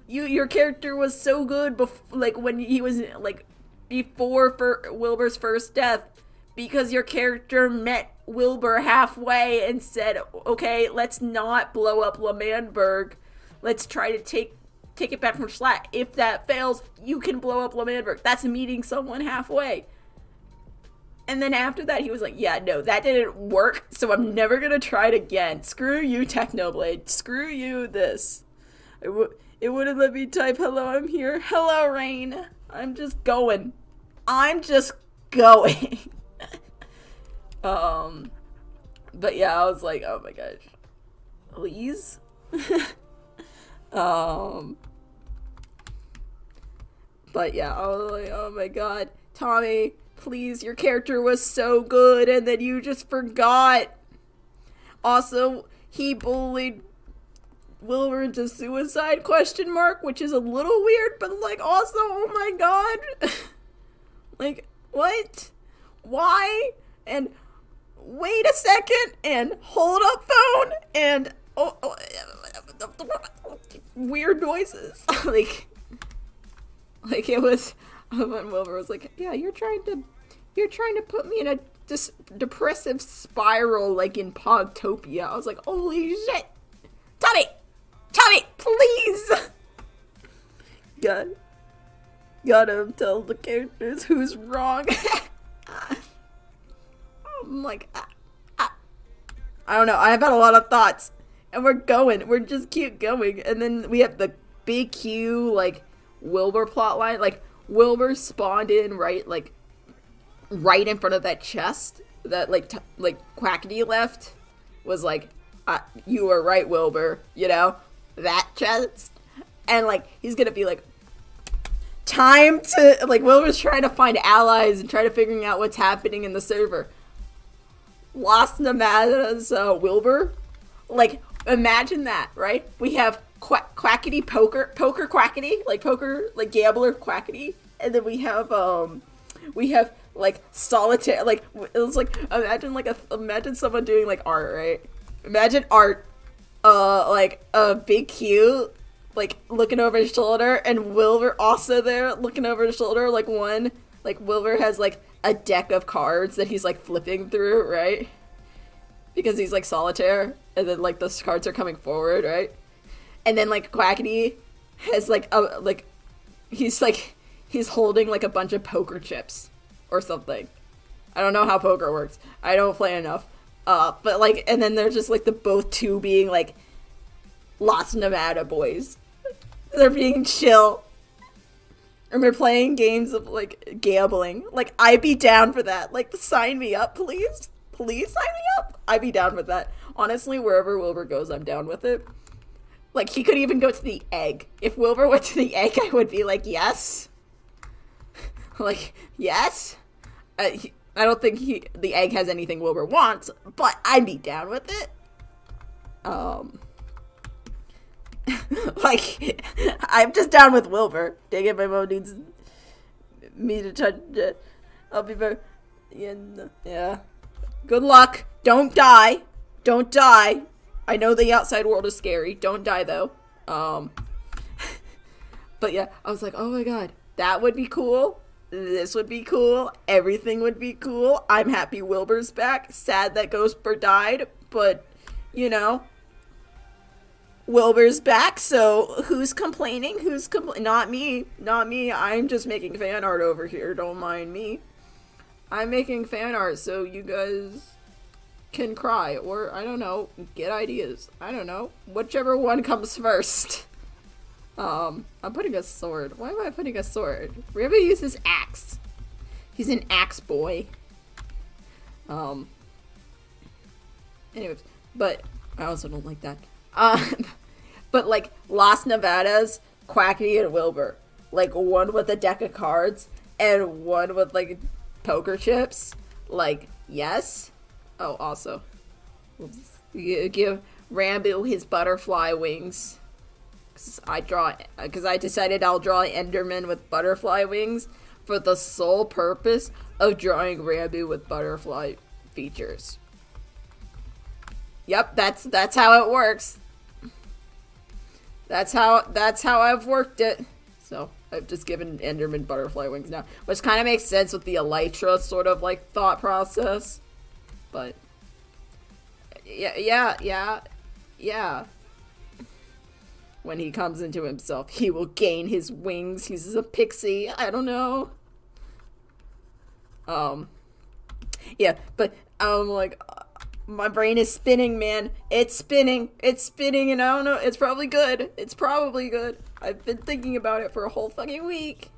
Your character was so good like, when he was, like, before for Wilbur's first death, because your character met Wilbur halfway and said, okay, let's not blow up L'Manberg. Let's try to take it back from Schlatt. If that fails, you can blow up L'Manberg. That's meeting someone halfway. And then after that, he was like, yeah, no, that didn't work, so I'm never gonna try it again. Screw you, Technoblade. Screw you, this. It wouldn't let me type, hello, I'm here. Hello, Rain. I'm just going. But yeah, I was like, oh my gosh. Please? But yeah, I was like, oh my god. Tommy, please, your character was so good, and then you just forgot. Also, he bullied Wilbur into suicide, ? Which is a little weird, but, like, also, oh my god. Like, what? Why? And wait a second, and hold up phone, and weird noises. like it was when Wilbur was like, yeah, you're trying to put me in a depressive spiral, like in Pogtopia. I was like, holy shit. Tommy, please. Gotta tell the characters who's wrong. I'm like, I don't know. I've had a lot of thoughts, and we're just keep going, and then we have the big Q, like, Wilbur plotline. Like, Wilbur spawned in right in front of that chest that like Quackity left. Was like, you were right, Wilbur. You know, that chest, and like he's gonna be like, time to, like, Wilbur's trying to find allies and try to figuring out what's happening in the server. Las Nevada's Wilbur. Like, imagine that, right? We have Quackity poker Quackity, like gambler Quackity, and then we have like solitaire, like, it was like, imagine someone doing like art, right? Imagine art, like a big Q, like looking over his shoulder, and Wilbur also there looking over his shoulder, like Wilbur has like a deck of cards that he's like flipping through, right? Because he's like solitaire, and then like those cards are coming forward, right? And then like Quackity has like he's holding like a bunch of poker chips or something. I don't know how poker works. I don't play enough. But like, and then they're just like the both two being like Las Nevada boys. They're being chill. And we're playing games of, like, gambling. Like, I'd be down for that. Like, sign me up, please. Please sign me up. I'd be down with that. Honestly, wherever Wilbur goes, I'm down with it. Like, he could even go to the egg. If Wilbur went to the egg, I would be like, yes. Like, yes. I don't think the egg has anything Wilbur wants, but I'd be down with it. Like, I'm just down with Wilbur. Dang it, my mom needs me to touch it. I'll be very... Yeah. Good luck. Don't die. Don't die. I know the outside world is scary. Don't die, though. But yeah, I was like, oh my god, that would be cool. This would be cool. Everything would be cool. I'm happy Wilbur's back. Sad that Ghostbur died, but, you know... Wilbur's back, so who's complaining? Not me. Not me. I'm just making fan art over here. Don't mind me. I'm making fan art so you guys can cry. Or, I don't know, get ideas. I don't know. Whichever one comes first. I'm putting a sword. Why am I putting a sword? Ranboo uses axe. He's an axe boy. Anyways, but I also don't like that. But like Las Nevadas, Quackity, and Wilbur. Like one with a deck of cards and one with like poker chips. Like, yes. Oh, also, give Ranboo his butterfly wings. Because I decided I'll draw Enderman with butterfly wings for the sole purpose of drawing Ranboo with butterfly features. Yep, that's how it works. That's how I've worked it. So I've just given Enderman butterfly wings now, which kind of makes sense with the Elytra sort of like thought process. But yeah. When he comes into himself, he will gain his wings. He's a pixie. I don't know. Yeah, but I'm like, my brain is spinning, man. It's spinning, and I don't know. It's probably good. I've been thinking about it for a whole fucking week.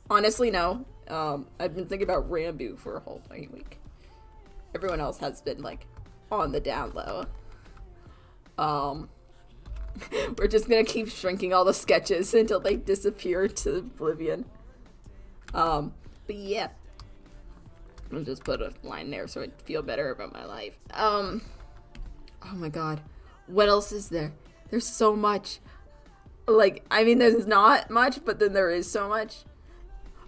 Honestly, no. I've been thinking about Ranboo for a whole fucking week. Everyone else has been, like, on the down low. We're just gonna keep shrinking all the sketches until they disappear to oblivion. But yeah. I'll just put a line there so I feel better about my life. Oh my god. What else is there? There's so much. Like, I mean, there's not much, but then there is so much.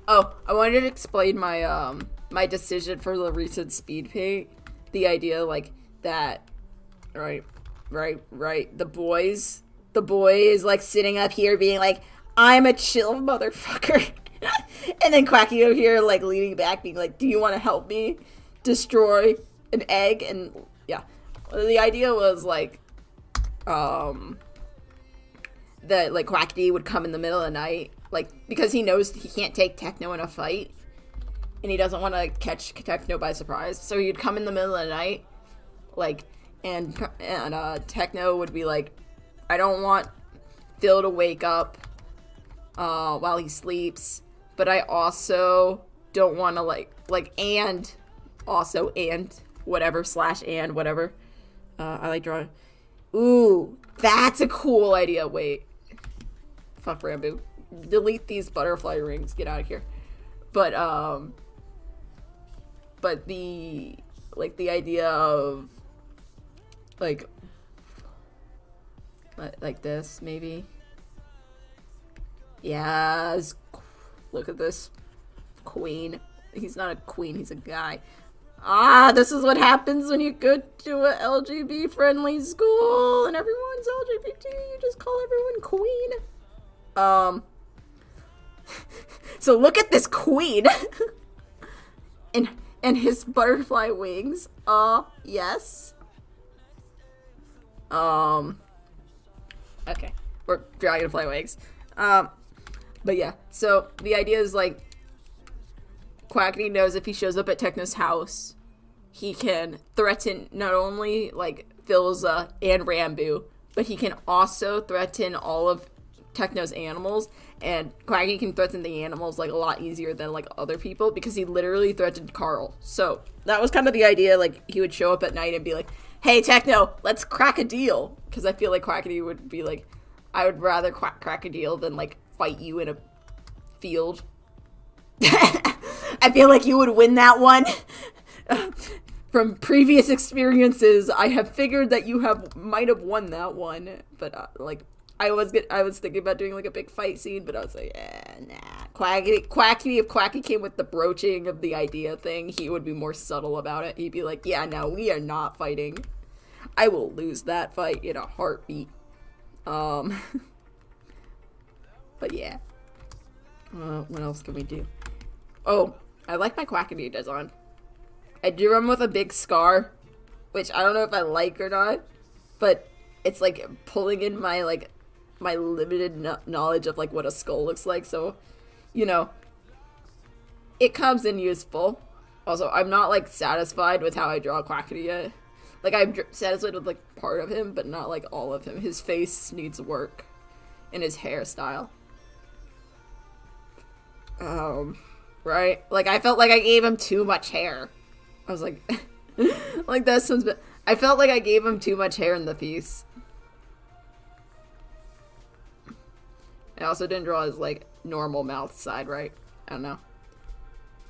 Oh, I wanted to explain my, my decision for the recent speed paint. The idea, like, that, right. The boy is, like, sitting up here being like, I'm a chill motherfucker. And then Quacky over here, like, leaning back, being like, do you want to help me destroy an egg? And, yeah. The idea was, like, that, like, Quackity would come in the middle of the night, like, because he knows he can't take Techno in a fight, and he doesn't want to catch Techno by surprise, so he'd come in the middle of the night, like, and Techno would be like, I don't want Phil to wake up, while he sleeps, but I also don't want to, and whatever, /and whatever. I like drawing. Ooh, that's a cool idea. Wait. Fuck Ranboo. Delete these butterfly rings. Get out of here. But the idea of, like this, maybe. Yes. Look at this queen. He's not a queen, he's a guy. This is what happens when you go to a LGBT friendly school and everyone's LGBT. You just call everyone queen. So look at this queen. and his butterfly wings. Yes. Okay. Or dragonfly wings. But yeah, so the idea is, like, Quackity knows if he shows up at Techno's house, he can threaten not only, like, Philza and Ranboo, but he can also threaten all of Techno's animals, and Quackity can threaten the animals like a lot easier than like other people because he literally threatened Carl. So that was kind of the idea. Like he would show up at night and be like, "Hey Techno, let's crack a deal." Because I feel like Quackity would be like, "I would rather crack a deal than like fight you in a field." I feel like you would win that one. From previous experiences, I have figured that you might have won that one, but like. I was thinking about doing like a big fight scene, but I was like, nah. Quackity, if Quacky came with the broaching of the idea thing, he would be more subtle about it. He'd be like, yeah, no, we are not fighting. I will lose that fight in a heartbeat. But yeah. What else can we do? Oh, I like my Quackity design. I drew him with a big scar, which I don't know if I like or not, but it's like pulling in my like my limited knowledge of like what a skull looks like, so you know it comes in useful. Also, I'm not like satisfied with how I draw Quackity yet. Like I'm satisfied with like part of him, but not like all of him. His face needs work, and his hairstyle. Right? Like I felt like I gave him too much hair. I was like, like that sounds bad. I felt like I gave him too much hair in the piece. I also didn't draw his, like, normal mouth side, right? I don't know.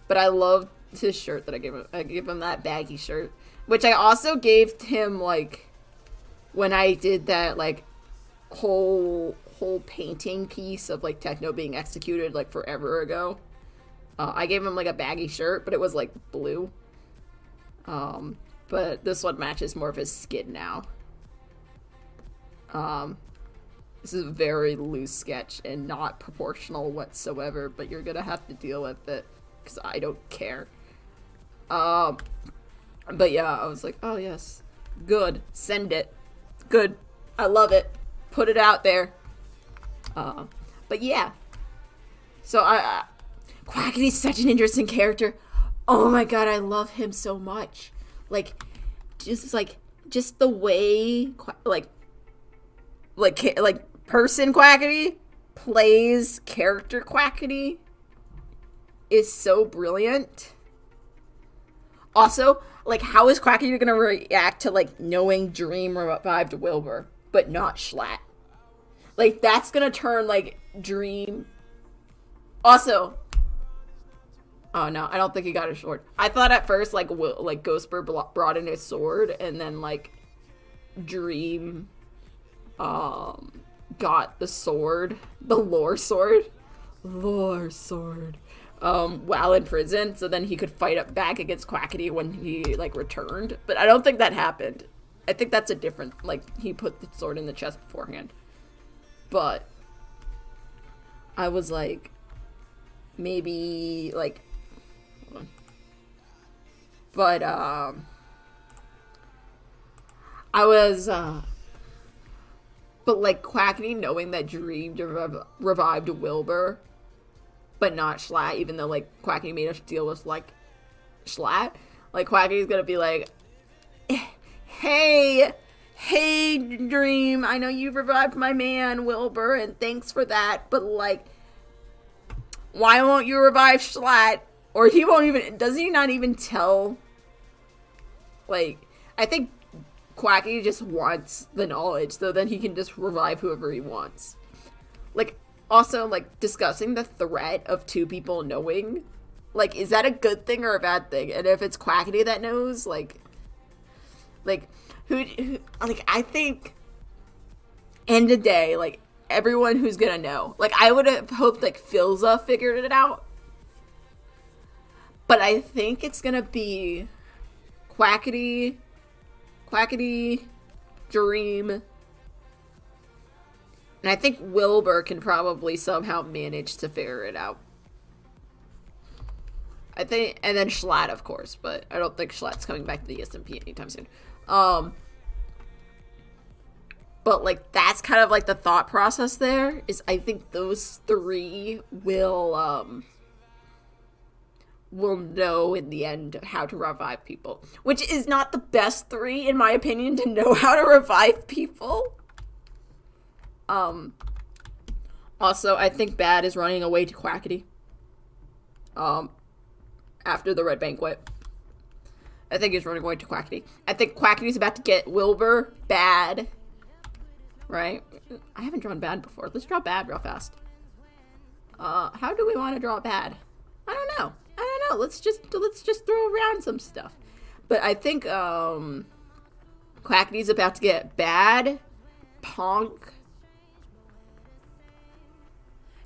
But I love his shirt that I gave him. I gave him that baggy shirt. Which I also gave him, like, when I did that, like, whole painting piece of, like, Techno being executed, like, forever ago. I gave him, like, a baggy shirt, but it was, like, blue. But this one matches more of his skin now. This is a very loose sketch and not proportional whatsoever, but you're gonna have to deal with it, because I don't care. But yeah, I was like, oh yes, good, send it, good, I love it, put it out there. But yeah, so Quackity's such an interesting character. Oh my god, I love him so much. Like, just the way, like person Quackity plays character Quackity is so brilliant. Also, like, how is Quackity gonna react to, like, knowing Dream revived Wilbur, but not Schlatt? Like, that's gonna turn, like, Dream... Also... Oh, no, I don't think he got his sword. I thought at first, like, Ghostbur brought in his sword, and then, like, Dream... got the sword, the lore sword, while in prison, so then he could fight up back against Quackity when he, like, returned. But I don't think that happened. I think that's a different, like, he put the sword in the chest beforehand. But I was like, maybe, like, hold on. But, I was, but, like, Quackity knowing that Dream revived Wilbur, but not Schlatt, even though, like, Quackity made a deal with, like, Schlatt. Like, Quackity's gonna be like, hey, Dream, I know you revived my man, Wilbur, and thanks for that, but, like, why won't you revive Schlatt? Or he won't even, does he not even tell, like, I think Quackity just wants the knowledge, so then he can just revive whoever he wants. Like, also, like, discussing the threat of two people knowing, like, is that a good thing or a bad thing? And if it's Quackity that knows, like, who like, I think, end of day, like, everyone who's gonna know. Like, I would have hoped, like, Filza figured it out. But I think it's gonna be Quackity, Dream, and I think Wilbur can probably somehow manage to figure it out. I think, and then Schlatt, of course, but I don't think Schlatt's coming back to the Dsmp anytime soon. But, like, that's kind of, like, the thought process there, is I think those three will know in the end how to revive people. Which is not the best three, in my opinion, to know how to revive people. Also, I think Bad is running away to Quackity. After the Red Banquet. I think he's running away to Quackity. I think Quackity's about to get Wilbur, Bad. Right? I haven't drawn Bad before. Let's draw Bad real fast. How do we want to draw Bad? I don't know. Let's just throw around some stuff. But I think Quackity's about to get Bad, Ponk.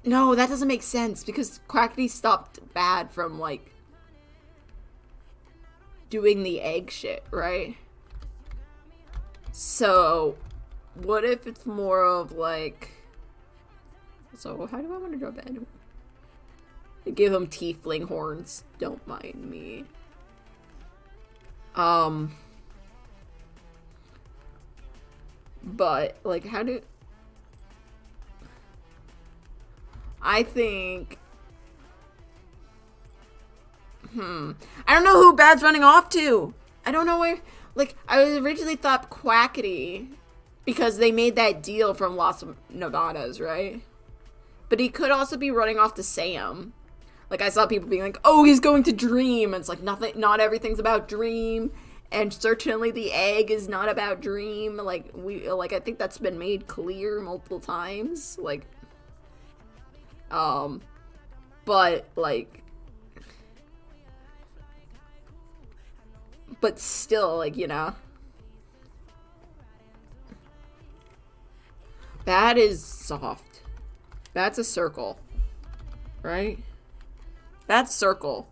No, that doesn't make sense because Quackity stopped Bad from like doing the egg shit, right? So, what if it's more of like... So, how do I want to draw Bad? Give him tiefling horns. Don't mind me. But, like, how do... I think... I don't know who Bad's running off to. I don't know where... Like, I originally thought Quackity because they made that deal from Las Nevadas, right? But he could also be running off to Sam. Like, I saw people being like, oh, he's going to Dream. And it's like, not everything's about Dream. And certainly the egg is not about Dream. Like, I think that's been made clear multiple times. Like, but, like... But still, like, you know. Bad is soft. That's a circle. Right? That's circle.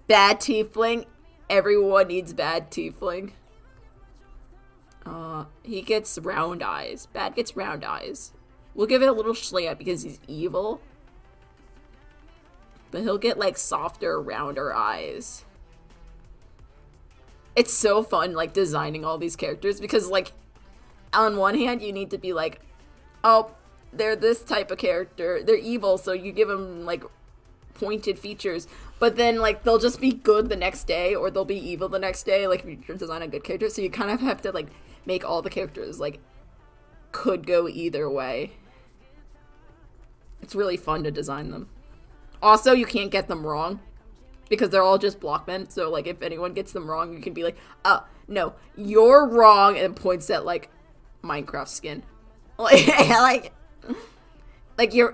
Bad tiefling. Everyone needs bad tiefling. He gets round eyes. Bad gets round eyes. We'll give it a little slant because he's evil. But he'll get, like, softer, rounder eyes. It's so fun, like, designing all these characters because, like, on one hand, you need to be like, oh, they're this type of character. They're evil, so you give them, like, pointed features. But then, like, they'll just be good the next day, or they'll be evil the next day, like, if you design a good character. So you kind of have to, like, make all the characters, like, could go either way. It's really fun to design them. Also, you can't get them wrong. Because they're all just blockmen, so, like, if anyone gets them wrong, you can be like, no, you're wrong, and points at, like, Minecraft skin. Like, you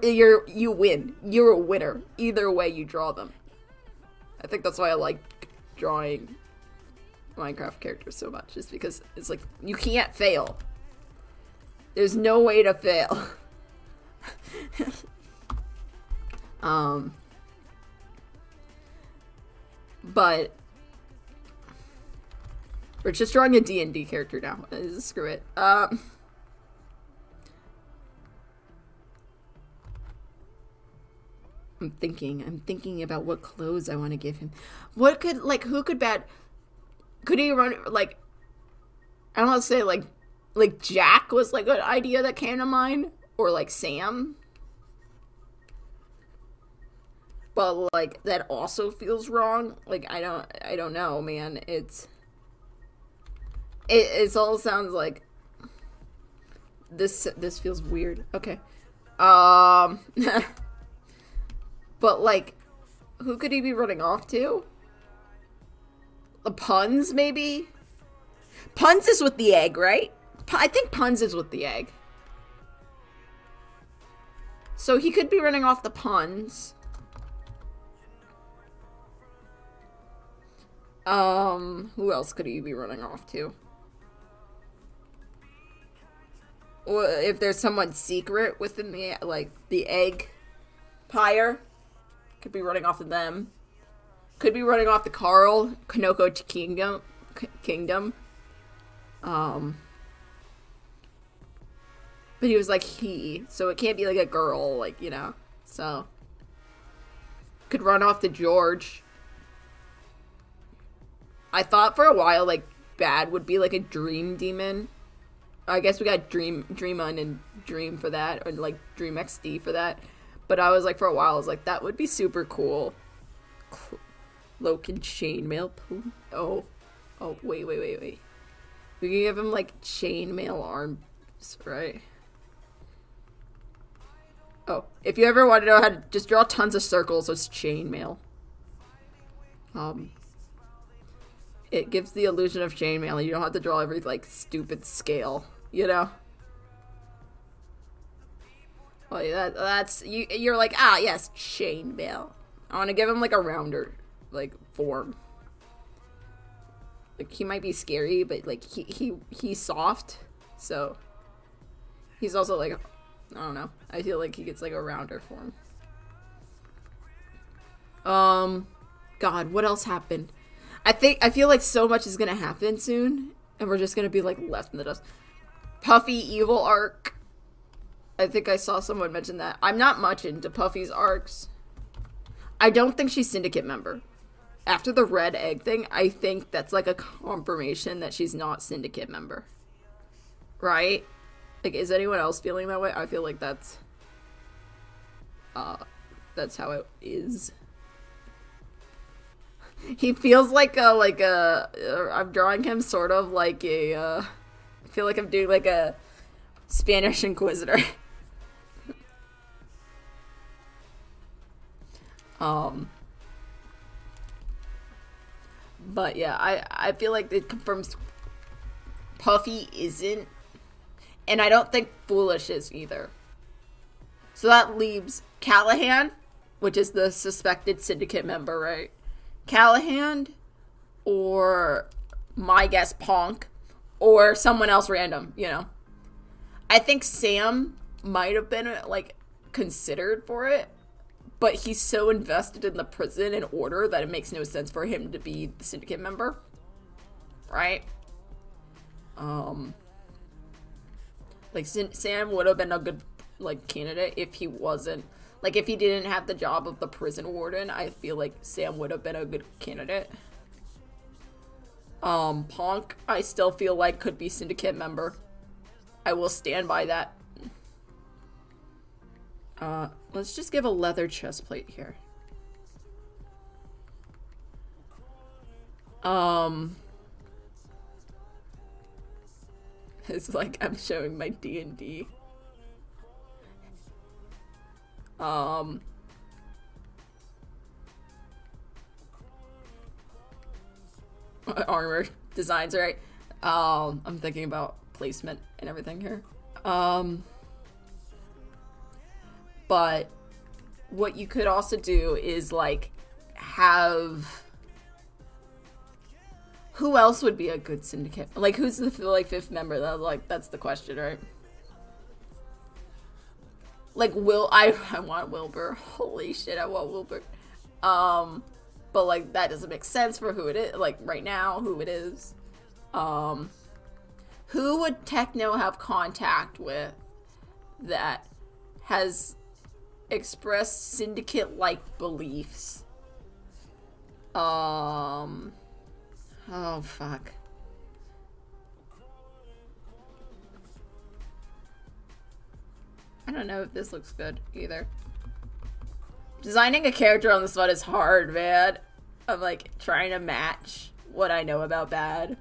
win. You're a winner. Either way you draw them. I think that's why I like drawing Minecraft characters so much, is because it's like, you can't fail. There's no way to fail. But we're just drawing a D&D character now. Screw it. I'm thinking about what clothes I want to give him. What could, like, who could Bad... Could he run, like... I don't want to say, like Jack was, like, an idea that came to mind. Or, like, Sam. But, like, that also feels wrong. Like, I don't know, man. It all sounds like... This feels weird. Okay. But, like, who could he be running off to? The Puns, maybe? Puns is with the egg, right? I think Puns is with the egg. So he could be running off the Puns. Who else could he be running off to? Or if there's someone secret within the, like, the egg pyre, could be running off of them. Could be running off the Carl, Kanoko Kingdom. But he was like he, so it can't be like a girl, like, you know, so. Could run off to George. I thought for a while, like, Bad would be, like, a dream demon. I guess we got Dreamon and Dream for that, or, like, Dream XD for that. But I was, like, for a while, I was like, that would be super cool. Cloak and chainmail. Oh, wait. We can give him, like, chainmail arms, right? Oh, if you ever want to know how to just draw tons of circles, it's chainmail. It gives the illusion of chainmail. You don't have to draw every, like, stupid scale, you know? Well, you're like, ah, yes, chainmail. I want to give him, like, a rounder, like, form. Like, he might be scary, but, like, he's soft, so he's also, like, I don't know. I feel like he gets, like, a rounder form. God, what else happened? I feel like so much is gonna happen soon, and we're just gonna be, like, left in the dust. Puffy evil arc. I think I saw someone mention that. I'm not much into Puffy's arcs. I don't think she's Syndicate member. After the red egg thing, I think that's, like, a confirmation that she's not Syndicate member. Right? Like, is anyone else feeling that way? I feel like that's how it is. He feels like I'm drawing him sort of like I feel like I'm doing like a Spanish Inquisitor. But yeah, I feel like it confirms Puffy isn't, and I don't think Foolish is either. So that leaves Callahan, which is the suspected Syndicate member, right? Callahan, or my guess Ponk, or someone else random, you know. I think Sam might have been, like, considered for it, but he's so invested in the prison and order that it makes no sense for him to be the Syndicate member, right? Like, Sam would have been a good, like, candidate if he wasn't, like, if he didn't have the job of the prison warden. I feel like Sam would have been a good candidate. Ponk, I still feel like could be Syndicate member. I will stand by that. Let's just give a leather chest plate here. It's like I'm showing my D&D. Armor designs, right? I'm thinking about placement and everything here. But what you could also do is, like, have... Who else would be a good Syndicate? Like, who's the, like, fifth member? That's the question, right? Like, I want Wilbur. Holy shit, I want Wilbur. But, like, that doesn't make sense for who it is. Like, right now, who it is. Who would Techno have contact with that has expressed Syndicate-like beliefs? Oh, fuck. I don't know if this looks good either. Designing a character on the spot is hard, man. I'm like trying to match what I know about Bad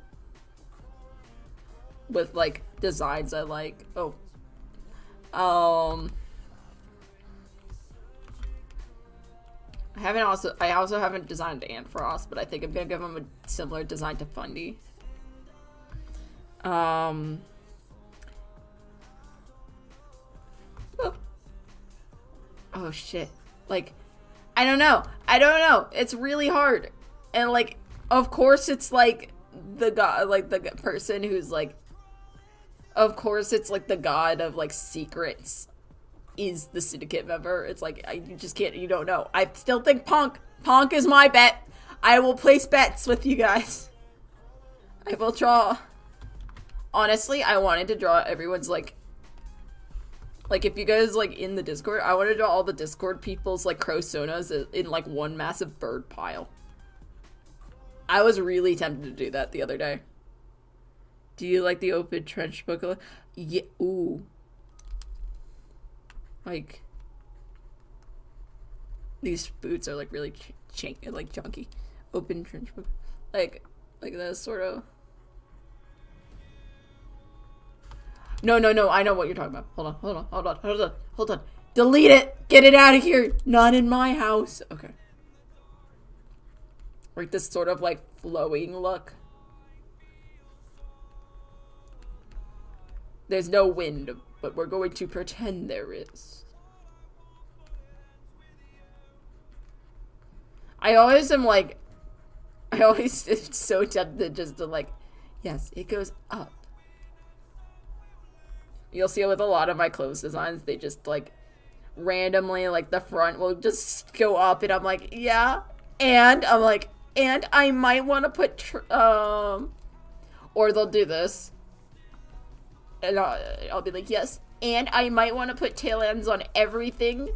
with like designs I like. Oh. I also haven't designed Antfrost, but I think I'm gonna give him a similar design to Fundy. Oh. Oh shit. Like, I don't know. It's really hard. And like, of course it's like the god, like the person who's like, of course it's like the god of like secrets is the Syndicate member. It's like, you just can't, you don't know. I still think Ponk is my bet. I will place bets with you guys. I will draw. Honestly, I wanted to draw everyone's like if you guys like in the Discord, I want to draw all the Discord people's like Crosonas in like one massive bird pile. I was really tempted to do that the other day. Do you like the open trench book? Yeah. Ooh. Like, these boots are like really like junky. Open trench book. Like that sort of. No, I know what you're talking about. Hold on. Delete it. Get it out of here. Not in my house. Okay. Like this sort of like flowing look. There's no wind, but we're going to pretend there is. I always am like, I always am so tempted just to like, yes, it goes up. You'll see it with a lot of my clothes designs. They just like randomly, like the front will just go up and I'm like, yeah. And I'm like, and I might want to put, or they'll do this. And I'll be like, yes. And I might want to put tail ends on everything.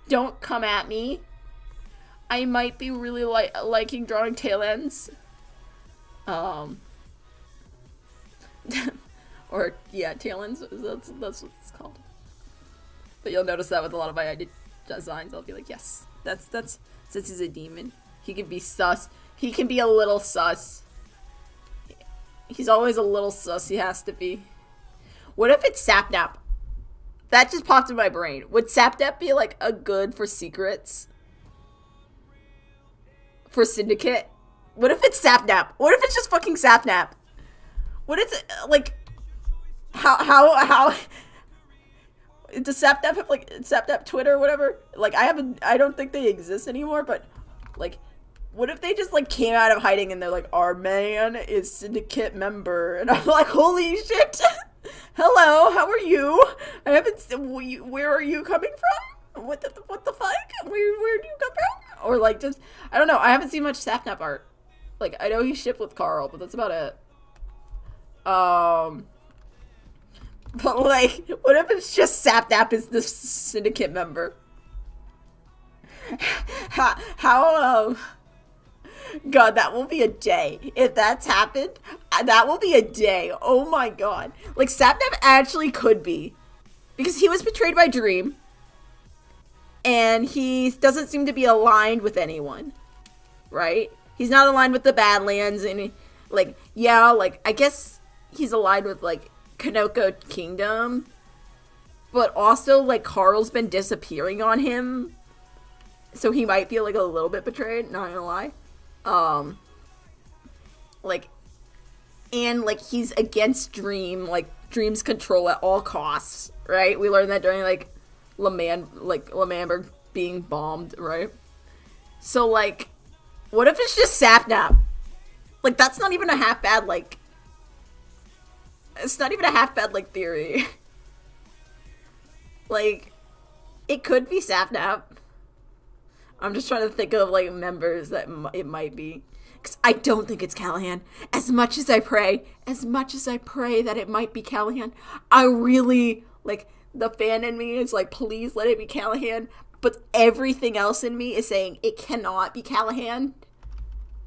Don't come at me. I might be really liking drawing tail ends. Or, yeah, tail ends. That's what it's called. But you'll notice that with a lot of my designs. I'll be like, yes. That's since he's a demon. He can be sus. He can be a little sus. He's always a little sus. He has to be. What if it's Sapnap? That just popped in my brain. Would Sapnap be like a good for secrets? For Syndicate? What if it's Sapnap? What if it's just fucking Sapnap? What is it like? How does Sapnap have like Sapnap Twitter or whatever? Like I don't think they exist anymore, but like what if they just like came out of hiding and they're like, our man is Syndicate member, and I'm like, holy shit. Hello, how are you? I haven't. Where are you coming from? What the fuck? Where do you come from? Or like just I don't know. I haven't seen much Sapnap art. Like I know he's shipped with Carl, but that's about it. But like, what if it's just Sapnap is the Syndicate member? How God, that will be a day. If that's happened, that will be a day. Oh my god. Like, Sapnap actually could be. Because he was betrayed by Dream. And he doesn't seem to be aligned with anyone. Right? He's not aligned with the Badlands. And, like, yeah, like, I guess he's aligned with, like, Kanoko Kingdom. But also, like, Carl's been disappearing on him. So he might feel, like, a little bit betrayed. Not gonna lie. Like, and, like, he's against Dream, like, Dream's control at all costs, right? We learned that during, like, Lemamberg being bombed, right? So, like, what if it's just Sapnap? Like, that's not even a half bad, like, it's not even a half bad, like, theory. Like, it could be Sapnap. I'm just trying to think of, like, members that it might be. Because I don't think it's Callahan. As much as I pray that it might be Callahan, I really, like, the fan in me is like, please let it be Callahan. But everything else in me is saying it cannot be Callahan.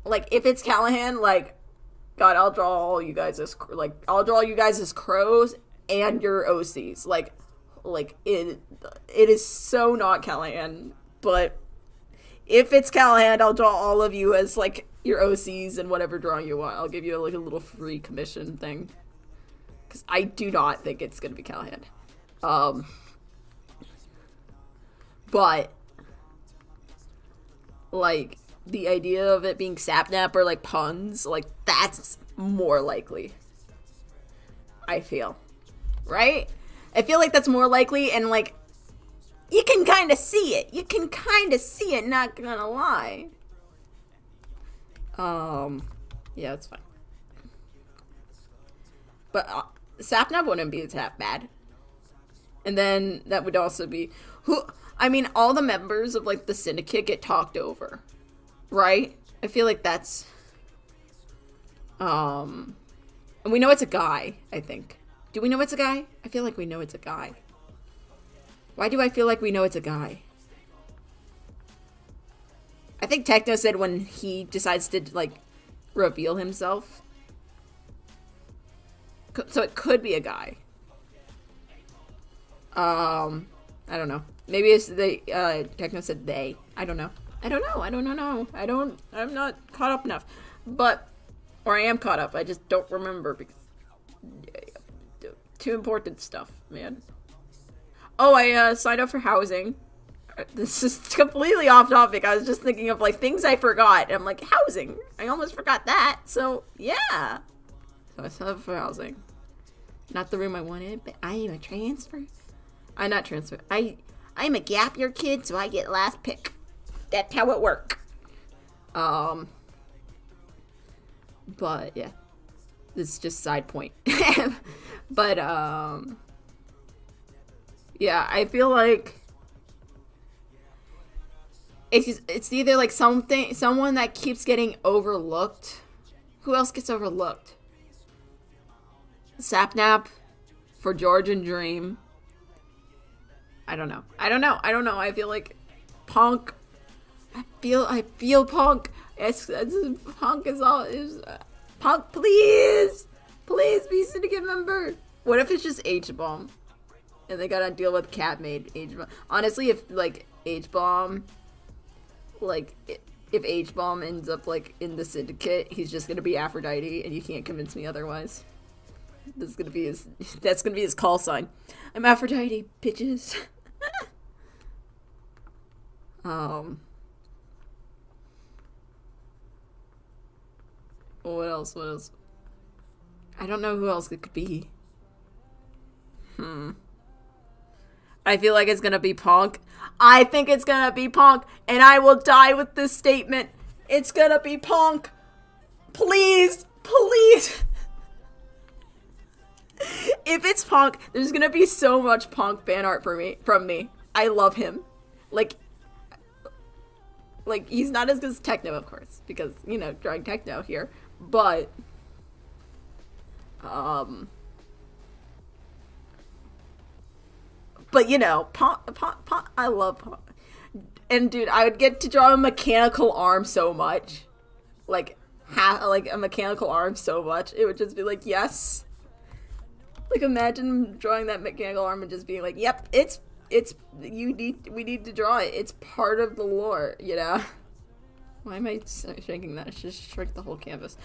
Like, if it's Callahan, like, God, I'll draw all you guys as, like, I'll draw you guys as crows and your OCs. Like, it is so not Callahan, but if it's Callahan, I'll draw all of you as, like, your OCs and whatever drawing you want. I'll give you, like, a little free commission thing. Because I do not think it's going to be Callahan. But, like, the idea of it being Sapnap or, like, puns, like, that's more likely. I feel. Right? I feel like that's more likely, and, like, you can kind of see it. You can kind of see it, not gonna lie. Yeah, it's fine. But Sapnap wouldn't be that bad. And then that would also be I mean, all the members of, like, the Syndicate get talked over. Right? I feel like that's and we know it's a guy, I think. Do we know it's a guy? I feel like we know it's a guy. Why do I feel like we know it's a guy? I think Techno said when he decides to, like, reveal himself. So it could be a guy. I don't know. Maybe it's Techno said they. I don't know. I'm not caught up enough. But, or I am caught up. I just don't remember because too important stuff, man. Oh, I signed up for housing. This is completely off topic. I was just thinking of like things I forgot. And I'm like, housing. I almost forgot that. So yeah. So I signed up for housing. Not the room I wanted, but I am a transfer. I'm not transfer. I'm a gap year kid, so I get last pick. That's how it works. But yeah. This is just side point. But yeah, I feel like it's either like someone that keeps getting overlooked. Who else gets overlooked? Sapnap for George and Dream. I don't know. I feel like Ponk. I feel Ponk. Ponk is all. Ponk, please be Syndicate member. What if it's just H-Bomb, and they gotta deal with cat-made H-Bomb? Honestly, if like H-Bomb, like if H-Bomb ends up like in the Syndicate, he's just gonna be Aphrodite, and you can't convince me otherwise. That's gonna be his call sign. I'm Aphrodite, bitches. What else? I don't know who else it could be. I feel like it's gonna be Ponk. I think it's gonna be Ponk, and I will die with this statement. It's gonna be Ponk. Please. If it's Ponk, there's gonna be so much Ponk fan art from me. I love him. Like he's not as good as Techno, of course, because, you know, drawing Techno here. But you know, Ponk, I love Ponk. And dude, I would get to draw a mechanical arm so much. Like a mechanical arm so much. It would just be like, yes. Like, imagine drawing that mechanical arm and just being like, yep, we need to draw it. It's part of the lore, you know? Why am I shrinking that? I should just shrink the whole canvas.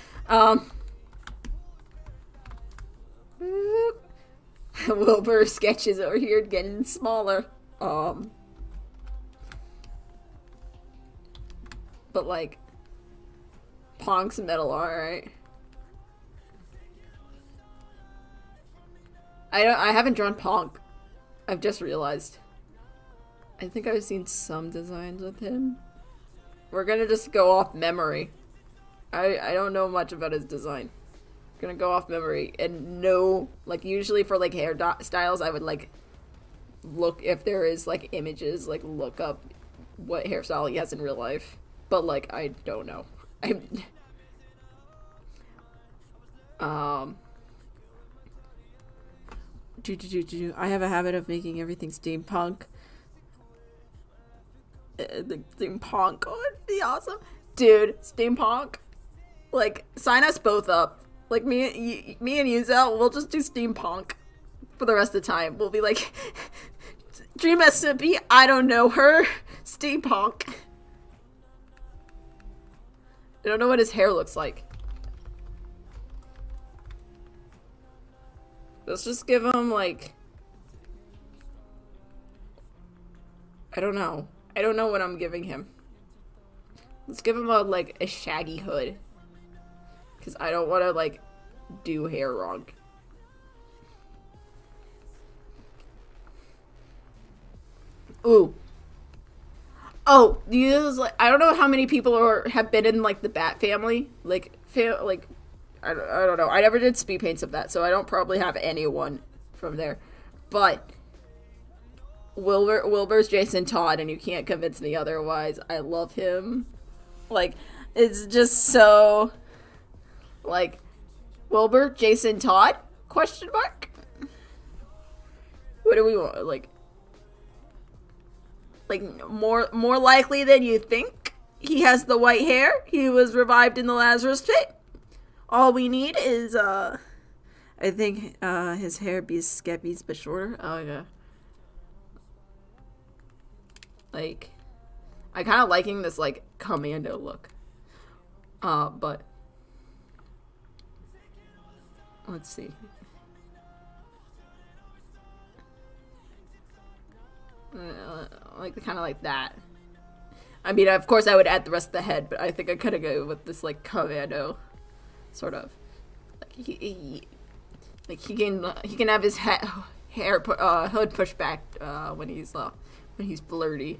Wilbur sketches over here getting smaller. But like, Ponk's metal art, right? I haven't drawn Ponk. I've just realized. I think I've seen some designs with him. We're gonna just go off memory. I don't know much about his design. Gonna go off memory and know, like, usually for like hair styles, I would like look if there is like images, like look up what hairstyle he has in real life. But like, I don't know. I have a habit of making everything steampunk. The steampunk. Oh, it'd be awesome. Dude, steampunk. Like, sign us both up. Like, me and Yuzel, we'll just do steampunk for the rest of the time. We'll be like, Dream Dsmp, I don't know her. Steampunk. I don't know what his hair looks like. Let's just give him, like, I don't know. I don't know what I'm giving him. Let's give him like a shaggy hood. Because I don't want to, like, do hair wrong. Ooh. Oh, these, like, I don't know how many people have been in, like, the Bat family. Like, I don't know. I never did speed paints of that, so I don't probably have anyone from there. But Wilbur's Jason Todd, and you can't convince me otherwise. I love him. Like, it's just so, like, Wilbur, Jason Todd? Question mark? What do we want? Like more likely than you think. He has the white hair. He was revived in the Lazarus pit. All we need is, I think, his hair be skeppy but shorter. Oh, yeah. Like, I kind of liking this, like, commando look. But, let's see. Like kind of like that. I mean, of course I would add the rest of the head, but I think I could go with this like commando sort of. Like he can have his hood pushed back when he's flirty.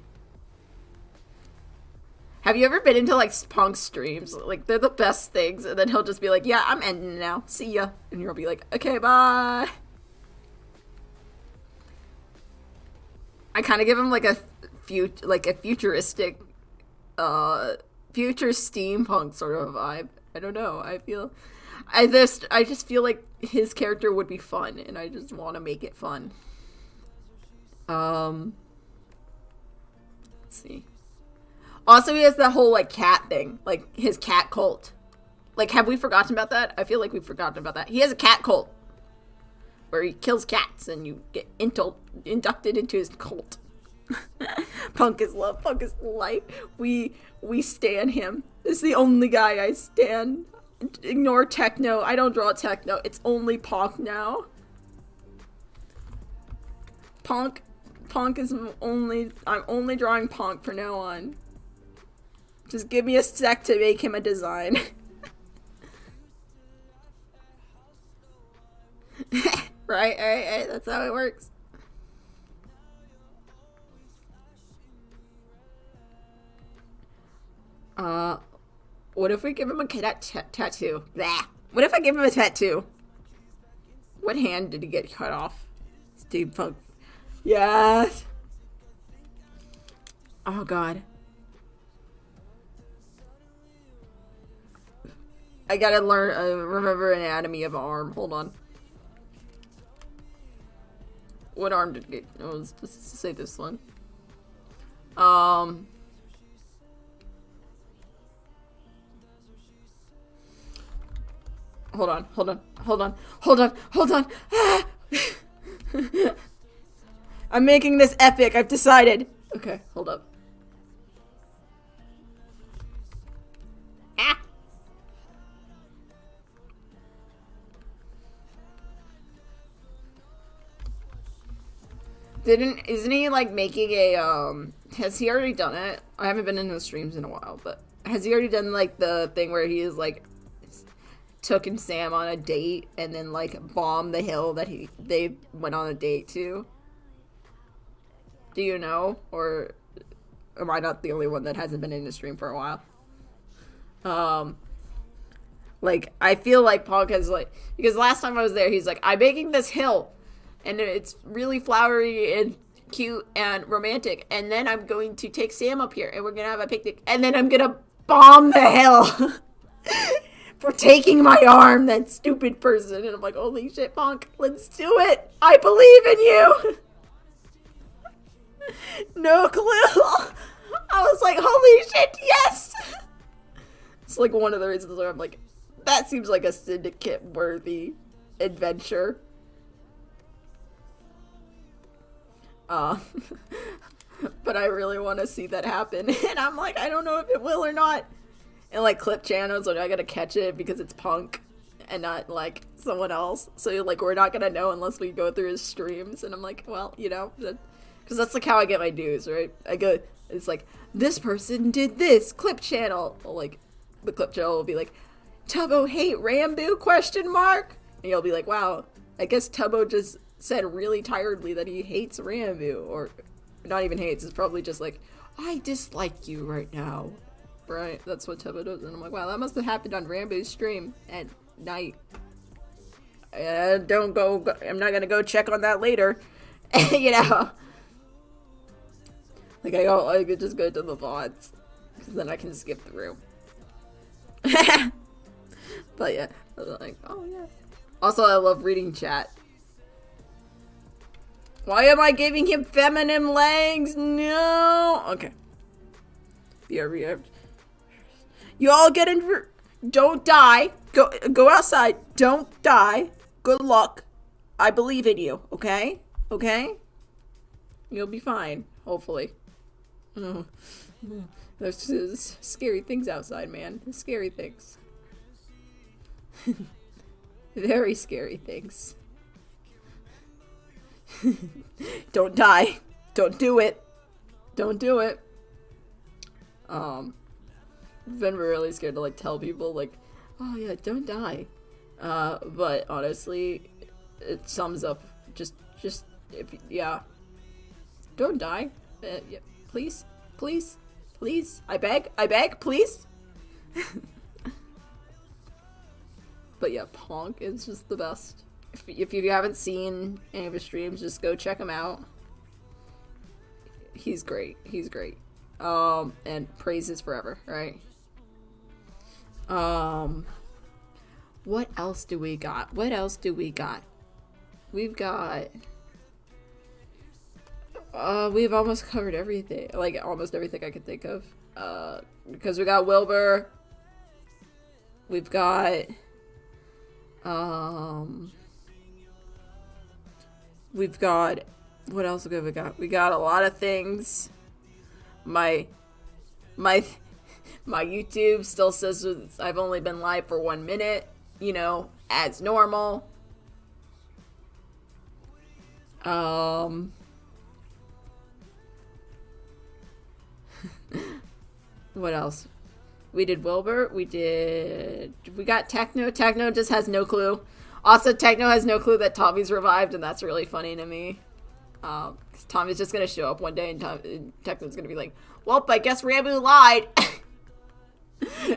Have you ever been into like Ponk streams? Like they're the best things, and then he'll just be like, "Yeah, I'm ending now. See ya," and you'll be like, "Okay, bye." I kind of give him like a futuristic, future steampunk sort of vibe. I don't know. I just feel like his character would be fun, and I just want to make it fun. Let's see. Also, he has that whole, like, cat thing. Like, his cat cult. Like, have we forgotten about that? I feel like we've forgotten about that. He has a cat cult. Where he kills cats and you get inducted into his cult. Ponk is love. Ponk is life. We stan him. This is the only guy I stan. Ignore techno. I don't draw techno. It's only Ponk now. Ponk is I'm only drawing Ponk from now on. Just give me a sec to make him a design. Right, that's how it works. What if we give him a tattoo? Blah. What if I give him a tattoo? What hand did he get cut off? Steampunk. Yes! Oh god. I gotta remember anatomy of arm. Hold on. What arm did it get? Oh, let's say this one. Hold on. Ah! I'm making this epic. I've decided. Okay, hold up. Ah! Isn't he like making a has he already done it? I haven't been in the streams in a while, but has he already done like the thing where he is like took Sam on a date and then like bombed the hill that they went on a date to? Do you know, or am I not the only one that hasn't been in the stream for a while? Like I feel like Ponk has like, because last time I was there, he's like, I'm making this hill. And it's really flowery and cute and romantic. And then I'm going to take Sam up here and we're going to have a picnic. And then I'm going to bomb the hill for taking my arm, that stupid person. And I'm like, holy shit, Ponk, let's do it. I believe in you. No clue. I was like, holy shit, yes. It's like one of the reasons where I'm like, that seems like a Syndicate worthy adventure. But I really want to see that happen, and I'm like, I don't know if it will or not. And like clip channels, like I gotta catch it because it's Ponk and not like someone else. So like we're not gonna know unless we go through his streams. And I'm like, well, you know, because that's like how I get my news, right? It's like this person did this clip channel. Like the clip channel will be like, Tubbo hate Ranboo ? And you'll be like, wow, I guess Tubbo just said really tiredly that he hates Ranboo, or not even hates, it's probably just like, I dislike you right now, right? That's what Tubbo does. And I'm like, wow, that must have happened on Ranboo's stream at night. I'm not gonna go check on that later. You know, like I could just go to the VODs because then I can skip through. But yeah, I was like, oh yeah. Also, I love reading chat. Why am I giving him feminine legs? No. Okay. You all get in. Don't die. Go outside. Don't die. Good luck. I believe in you. Okay? Okay? You'll be fine. Hopefully. Oh. There's scary things outside, man. Scary things. Very scary things. Don't die. Don't do it. Don't do it. I've been really scared to like tell people like, oh yeah, don't die. But honestly, it sums up just if yeah, don't die. Yeah, please, please, please. I beg, please. But yeah, Ponk is just the best. If you haven't seen any of his streams, just go check him out. He's great. He's great. And praises forever, right? What else do we got? What else do we got? We've got... we've almost covered everything. Like, almost everything I could think of. Because we got Wilbur. We've got... we've got... What else have we got? We got a lot of things. My YouTube still says I've only been live for 1 minute, you know, as normal. What else? We did Wilbur. We got Techno. Techno just has no clue. Also, Techno has no clue that Tommy's revived, and that's really funny to me. Tommy's just gonna show up one day, and Techno's gonna be like, well, I guess Ranboo lied.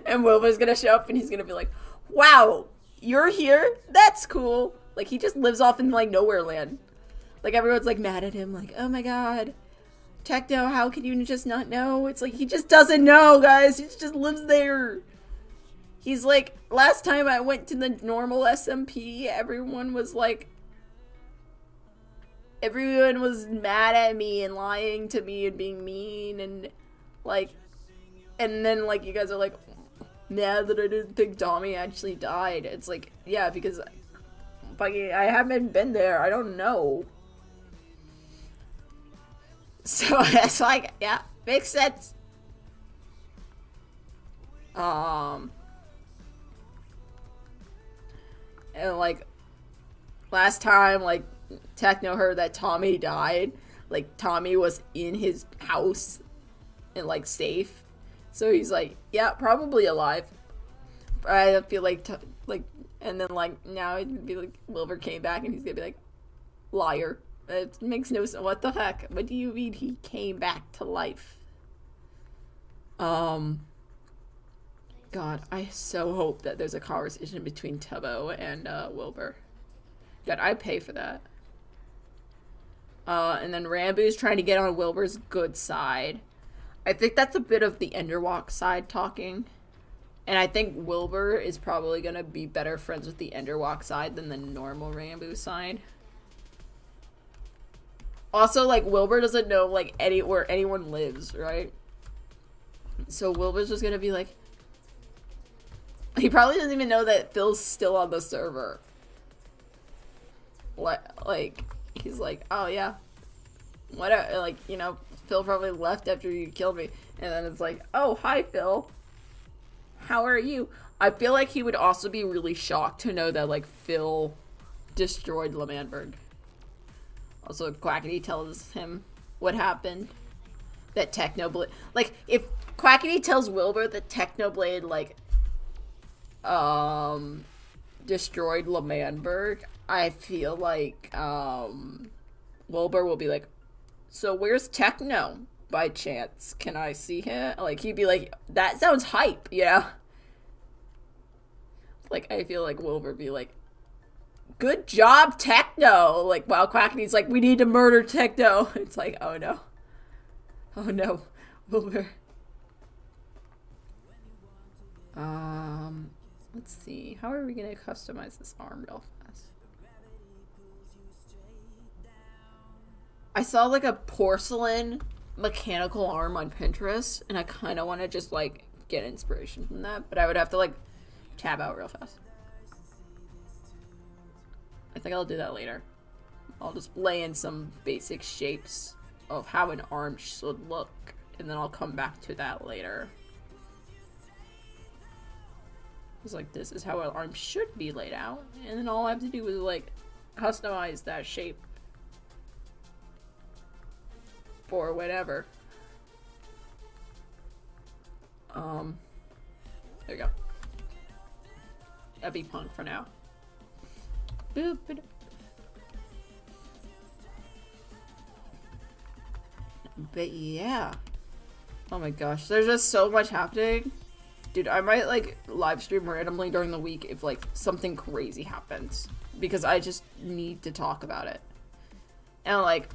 And Wilbur's gonna show up, and he's gonna be like, wow, you're here? That's cool. Like, he just lives off in, like, nowhere land. Like, everyone's, like, mad at him, like, oh my god, Techno, how can you just not know? It's like, he just doesn't know, guys. He just lives there. He's like, last time I went to the normal SMP, everyone was like, everyone was mad at me and lying to me and being mean and, like, and then, like, you guys are like, mad that I didn't think Tommy actually died. It's like, yeah, because, like, I haven't been there. I don't know. So, it's like, yeah, makes sense. And, like, last time, like, Techno heard that Tommy died, like, Tommy was in his house and, like, safe. So he's like, yeah, probably alive. I feel like, and then, like, now it'd be like, Wilbur came back and he's gonna be like, liar. It makes no sense. What the heck? What do you mean he came back to life? God, I so hope that there's a conversation between Tubbo and, Wilbur. God, I'd pay for that. And then Ranboo's trying to get on Wilbur's good side. I think that's a bit of the Enderwalk side talking. And I think Wilbur is probably going to be better friends with the Enderwalk side than the normal Ranboo side. Also, like, Wilbur doesn't know, like, where anyone lives, right? So Wilbur's just going to be like... He probably doesn't even know that Phil's still on the server. Like, he's like, oh, yeah. What, like, you know, Phil probably left after you killed me. And then it's like, oh, hi, Phil. How are you? I feel like he would also be really shocked to know that, like, Phil destroyed L'Manberg. Also, Quackity tells him what happened. That Technoblade... Like, if Quackity tells Wilbur that Technoblade, like, destroyed L'Manberg, I feel like, Wilbur will be like, so where's Techno, by chance? Can I see him? Like, he'd be like, that sounds hype, yeah. Like, I feel like Wilbur be like, good job, Techno! Like, while Quackity's like, we need to murder Techno. It's like, oh no. Oh no, Wilbur. Let's see. How are we gonna customize this arm real fast? I saw, like, a porcelain mechanical arm on Pinterest, and I kind of want to just, like, get inspiration from that, but I would have to, like, tab out real fast. I think I'll do that later. I'll just lay in some basic shapes of how an arm should look, and then I'll come back to that later. It's like, this is how an arm should be laid out, and then all I have to do is, like, customize that shape. for whatever. There you go. That'd be Ponk for now. But yeah. Oh my gosh, there's just so much happening. Dude, I might like live stream randomly during the week if like something crazy happens. Because I just need to talk about it. And like,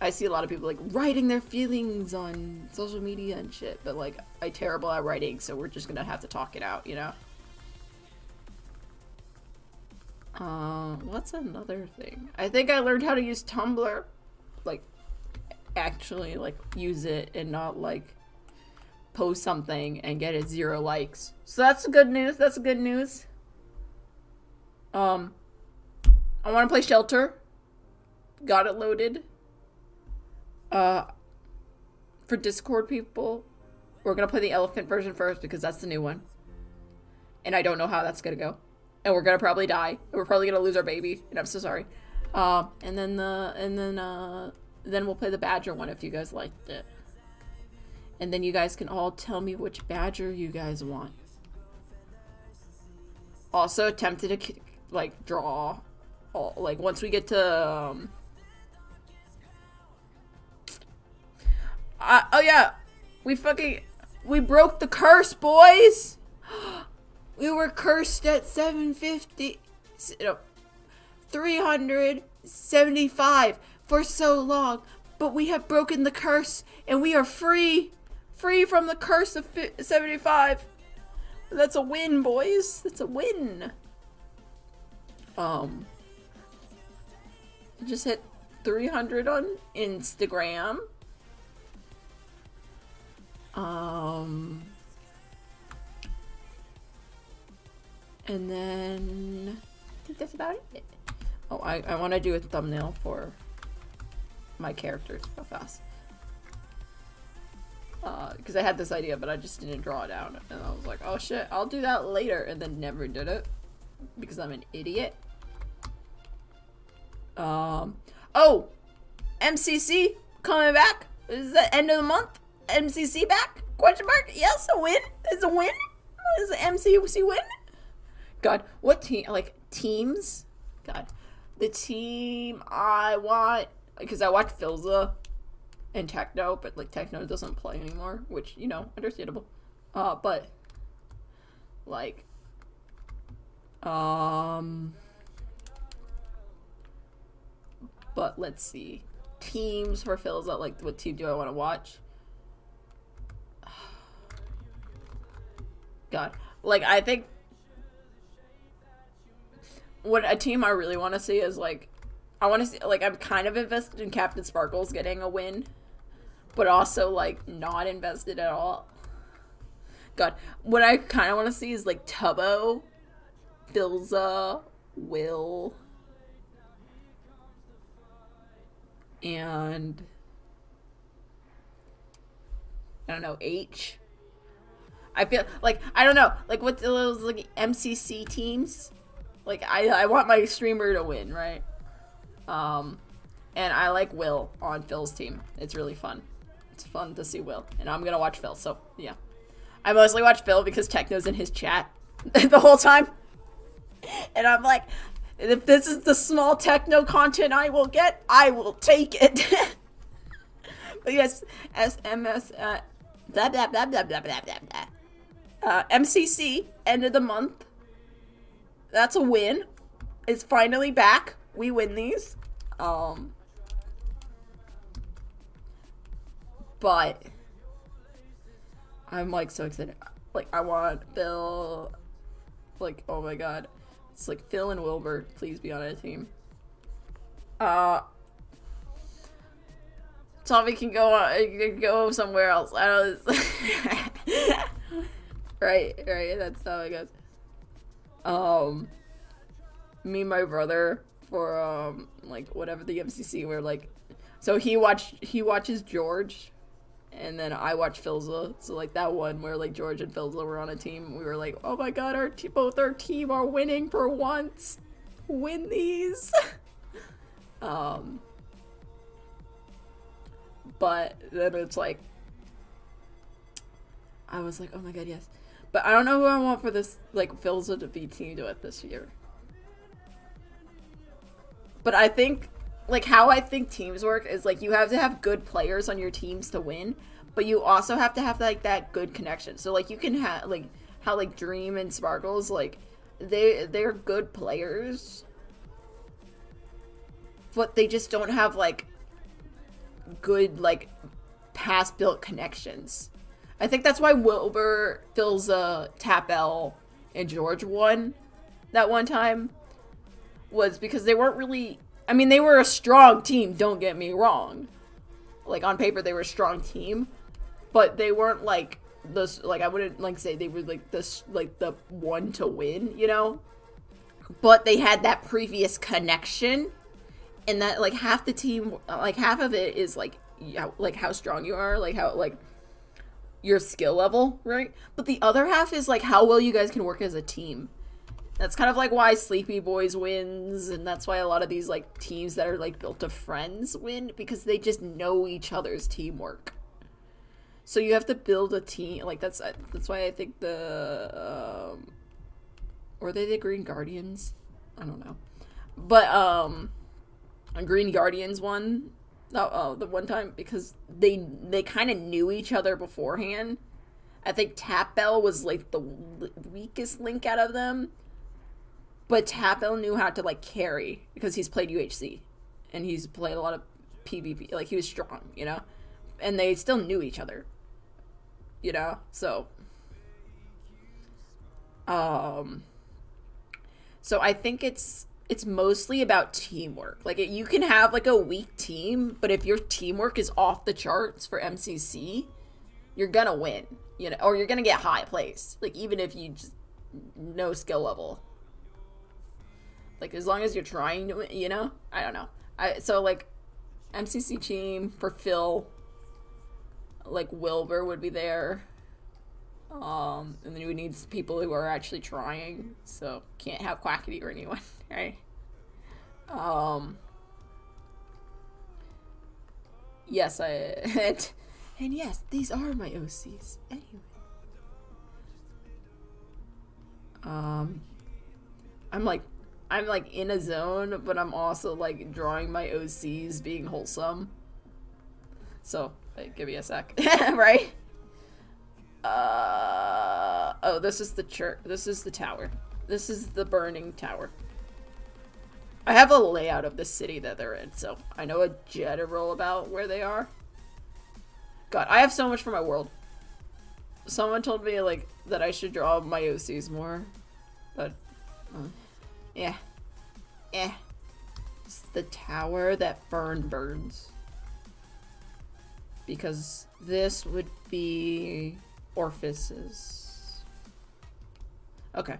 I see a lot of people like writing their feelings on social media and shit. But like, I'm terrible at writing, so we're just gonna have to talk it out, you know? What's another thing? I think I learned how to use Tumblr. Like, actually like use it and not like post something and get it 0 likes. So that's good news. That's good news. I want to play Shelter. Got it loaded. For Discord people, we're gonna play the elephant version first because that's the new one. And I don't know how that's gonna go. And we're gonna probably die. And we're probably gonna lose our baby. And I'm so sorry. And then we'll play the Badger one if you guys liked it. And then you guys can all tell me which Badger you guys want. Also attempted to like draw all, like once we get to oh yeah, we broke the curse, boys. We were cursed at 375 for so long, but we have broken the curse and we are free from the curse of 75. That's a win, boys. That's a win. Just hit 300 on Instagram. And then I think that's about it. Oh, I want to do a thumbnail for my characters real fast. Because I had this idea, but I just didn't draw it out. And I was like, oh shit, I'll do that later. And then never did it. Because I'm an idiot. Oh! MCC coming back. Is the end of the month? MCC back? Question mark? Yes, a win. It's a win. Is the MCC win? God, what team? Like, teams? God. The team I want, because I watch Filza and Techno, but like Techno doesn't play anymore, which, you know, understandable. But like, but let's see, teams for Filza. Like, what team do I want to watch? God, like I think. What a team I really want to see is, like, I want to see, like, I'm kind of invested in Captain Sparkles getting a win, but also, like, not invested at all. God, what I kind of want to see is, like, Tubbo, Filza, Will, and, I don't know, H. I feel, like, I don't know, like, what those, like, MCC teams? Like, I want my streamer to win, right? And I like Will on Phil's team. It's really fun. It's fun to see Will. And I'm gonna watch Phil, so, yeah. I mostly watch Phil because Techno's in his chat the whole time. And I'm like, if this is the small Techno content I will get, I will take it. But yes, SMS, blah, blah, blah, blah, blah, blah, blah, blah. MCC, end of the month. That's a win. It's finally back. We win these. But I'm like so excited. Like, I want Phil. Like, oh my god. It's like Phil and Wilbur. Please be on a team. Tommy can go somewhere else. I don't know. Right. That's how it goes. Me and my brother for like whatever the MCC were like, so he watches George, and then I watch Filza. So like that one where like George and Filza were on a team, we were like, oh my god, both our team are winning for once. Win these. But then it's like, I was like, oh my god, yes. But I don't know who I want for this, like, Philza to be teamed with this year. But I think, like, how I think teams work is, like, you have to have good players on your teams to win, but you also have to have, like, that good connection. So, like, you can have, like, how, like, Dream and Sparkles, like, they're good players, but they just don't have, like, good, like, past-built connections. I think that's why Wilbur, Philza, Tapel, and George won that one time, was because they weren't really... I mean, they were a strong team, don't get me wrong. Like, on paper, they were a strong team, but they weren't, like, this, like, I wouldn't, like, say they were, like, this, like, the one to win, you know? But they had that previous connection, and that, like, half the team, like, half of it is, like, how strong you are, like, how, like, your skill level, right? But the other half is, like, how well you guys can work as a team. That's kind of, like, why Sleepy Boys wins, and that's why a lot of these, like, teams that are, like, built of friends win, because they just know each other's teamwork. So you have to build a team, like, that's why I think the, were they the Green Guardians? I don't know. But, Green Guardians won the one time because they kind of knew each other beforehand. I think Tapel was, like, the weakest link out of them, but Tapel knew how to, like, carry because he's played UHC and he's played a lot of PvP. Like, he was strong, you know, and they still knew each other, you know. So I think it's mostly about teamwork. Like, you can have, like, a weak team, but if your teamwork is off the charts for MCC, you're gonna win, you know, or you're gonna get high place. Like, even if you just no skill level. Like, as long as you're trying to win, you know? I don't know. So, like, MCC team for Phil, like, Wilbur would be there. And then you would need people who are actually trying. So, can't have Quackity or anyone, right? Yes, and yes, these are my OCs. Anyway. I'm like in a zone, but I'm also, like, drawing my OCs being wholesome. So, like, give me a sec. Right? Oh, this is the church. This is the tower. This is the burning tower. I have a layout of the city that they're in, so I know a general about where they are. God, I have so much for my world. Someone told me, like, that I should draw my OCs more, but, yeah. It's the tower that burns. Because this would be orifices. Okay.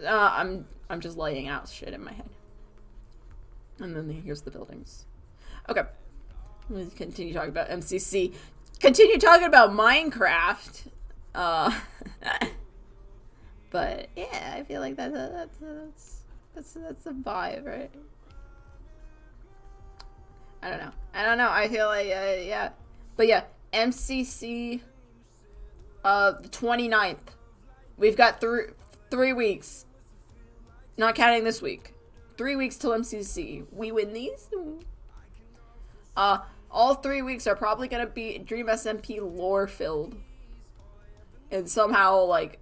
I'm just laying out shit in my head. And then here's the buildings. Okay. Let's continue talking about MCC. Continue talking about Minecraft. But yeah, I feel like that's a vibe, right? I don't know. I feel like yeah. But yeah, MCC the 29th. We've got 3 weeks. Not counting this week. 3 weeks till MCC. We win these. All 3 weeks are probably gonna be Dsmp lore filled. And somehow, like,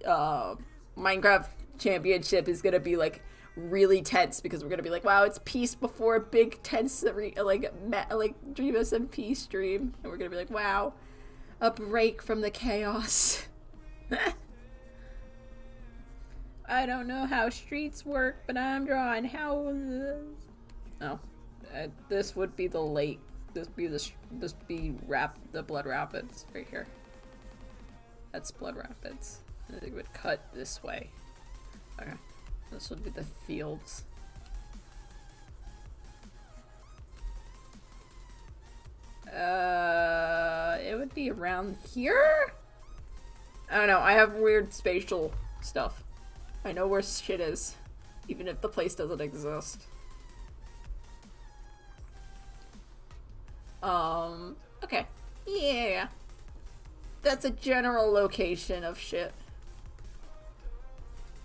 Minecraft Championship is gonna be, like, really tense because we're gonna be like, wow, it's peace before a big tense, like Dsmp stream. And we're gonna be like, wow, a break from the chaos. I don't know how streets work, but I'm drawing houses. Oh, this would be the lake. This be the Blood Rapids right here. That's Blood Rapids. And it would cut this way. Okay, this would be the fields. It would be around here? I don't know, I have weird spatial stuff. I know where shit is, even if the place doesn't exist. Okay. Yeah. That's a general location of shit.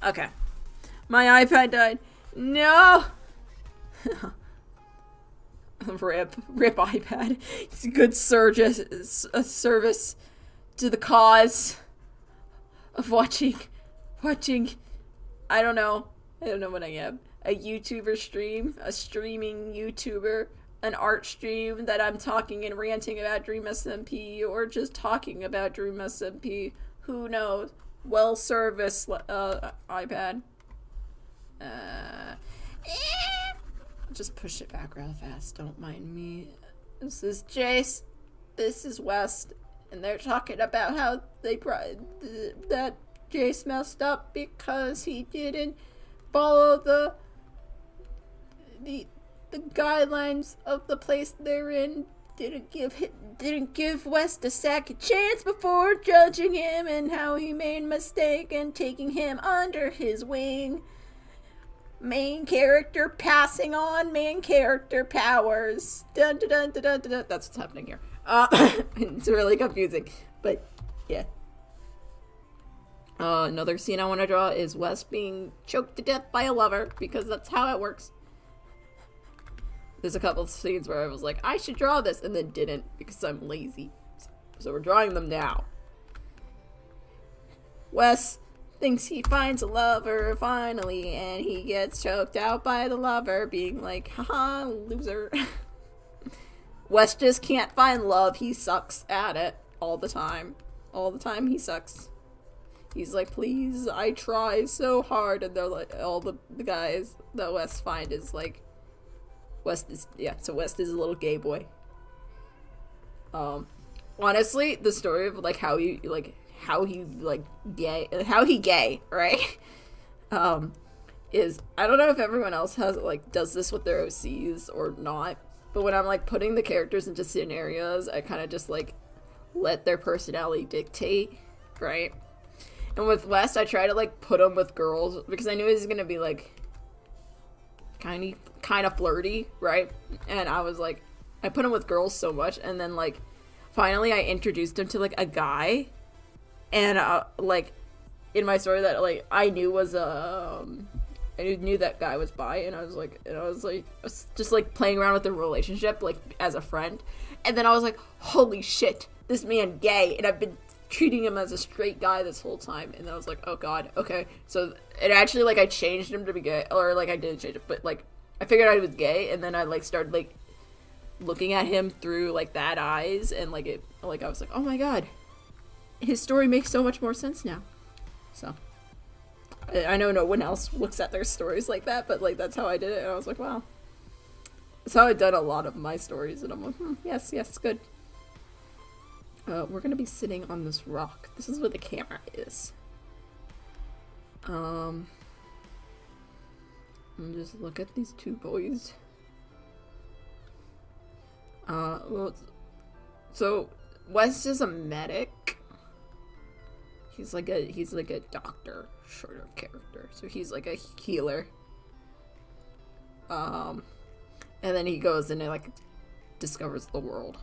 Okay. My iPad died. No! Rip iPad. It's a good service to the cause of watching, I don't know what I am. A YouTuber stream, a streaming YouTuber, an art stream that I'm talking and ranting about Dsmp, or just talking about Dsmp. Who knows? Well serviced iPad. Just push it back real fast. Don't mind me. This is Jace. This is West, and they're talking about how that Jace messed up because he didn't follow the guidelines of the place they're in. Didn't give West a second chance before judging him, and how he made a mistake and taking him under his wing. Main character passing on main character powers. Dun, dun, dun, dun, dun, dun. That's what's happening here. It's really confusing, but yeah. Another scene I want to draw is Wes being choked to death by a lover, because that's how it works. There's a couple of scenes where I was like, I should draw this, and then didn't, because I'm lazy. So we're drawing them now. Wes thinks he finds a lover finally, and he gets choked out by the lover, being like, haha, loser. Wes just can't find love. He sucks at it all the time. All the time he sucks. He's like, please, I try so hard. And they're like, all the guys that Wes find is like, West is a little gay boy. Honestly, the story of like how he gay, right? Is, I don't know if everyone else does this with their OCs or not, but when I'm like putting the characters into scenarios, I kind of just like let their personality dictate, right? And with West, I try to like put him with girls because I knew he was gonna be like kind of flirty, right? And I was like, I put him with girls so much, and then like finally I introduced him to like a guy, and like in my story that like I knew was I knew that guy was bi, and I was just like playing around with the relationship like as a friend, and then I was like, holy shit, this man gay, and I've been treating him as a straight guy this whole time. And then I was like, oh god, okay. So it actually like I changed him to be gay, or like I didn't change it, but like I figured out he was gay, and then I like started like looking at him through like that eyes, and like it like I was like, oh my god, his story makes so much more sense now. So I know no one else looks at their stories like that, but like that's how I did it, and I was like, wow, that's how I've done a lot of my stories. And I'm like, yes, good. We're gonna be sitting on this rock. This is where the camera is. And just look at these two boys. Well, so West is a medic. He's like a doctor sort of character. So he's like a healer. And then he goes and like discovers the world.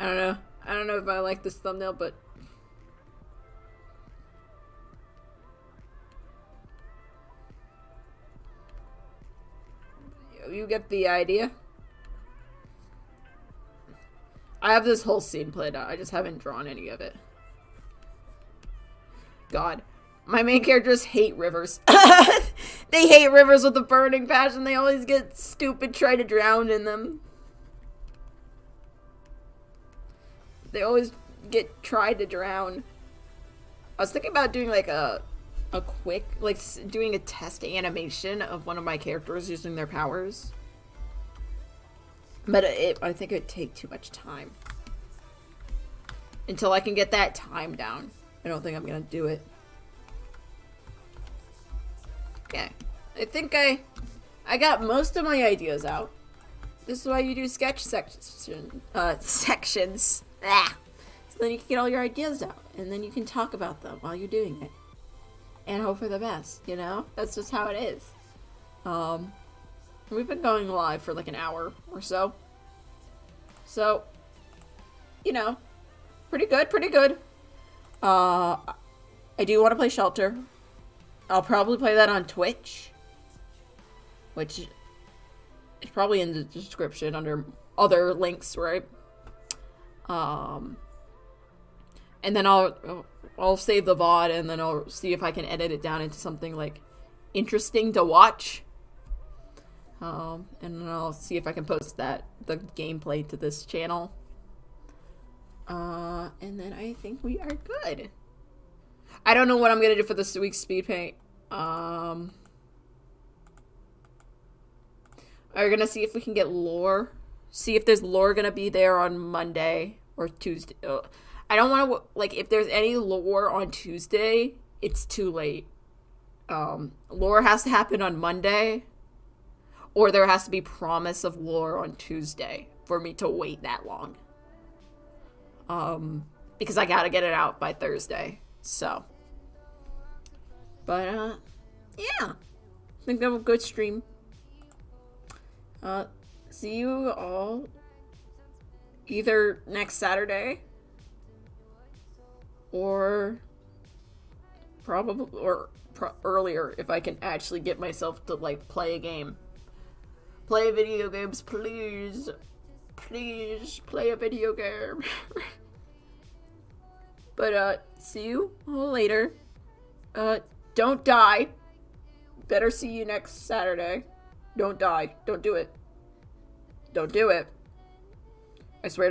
I don't know if I like this thumbnail, but you get the idea. I have this whole scene played out. I just haven't drawn any of it. God. My main characters hate rivers. They hate rivers with a burning passion. They always get stupid, try to drown in them. They always get tried to drown. I was thinking about doing like a quick, like doing a test animation of one of my characters using their powers. But I think it would take too much time. Until I can get that time down, I don't think I'm gonna do it. Okay. I think I got most of my ideas out. This is why you do sketch sections. So then you can get all your ideas out, and then you can talk about them while you're doing it. and hope for the best, you know? That's just how it is. We've been going live for like an hour or so. So, you know, pretty good, pretty good. I do want to play Shelter. I'll probably play that on Twitch, which is probably in the description under other links, right? And then I'll save the VOD, and then I'll see if I can edit it down into something like interesting to watch. And then I'll see if I can post the gameplay to this channel. And then I think we are good. I don't know what I'm gonna do for this week's speed paint. We're gonna see if we can get lore. See if there's lore gonna be there on Monday or Tuesday. I don't want to, like, if there's any lore on Tuesday, it's too late. Lore has to happen on Monday, or there has to be promise of lore on Tuesday for me to wait that long. Because I gotta get it out by Thursday. So. But, yeah. I think that was a good stream. See you all either next Saturday or probably earlier if I can actually get myself to like play a game. Play video games, please. Please play a video game. But see you all later. Don't die. Better see you next Saturday. Don't die. Don't do it. Don't do it. I swear to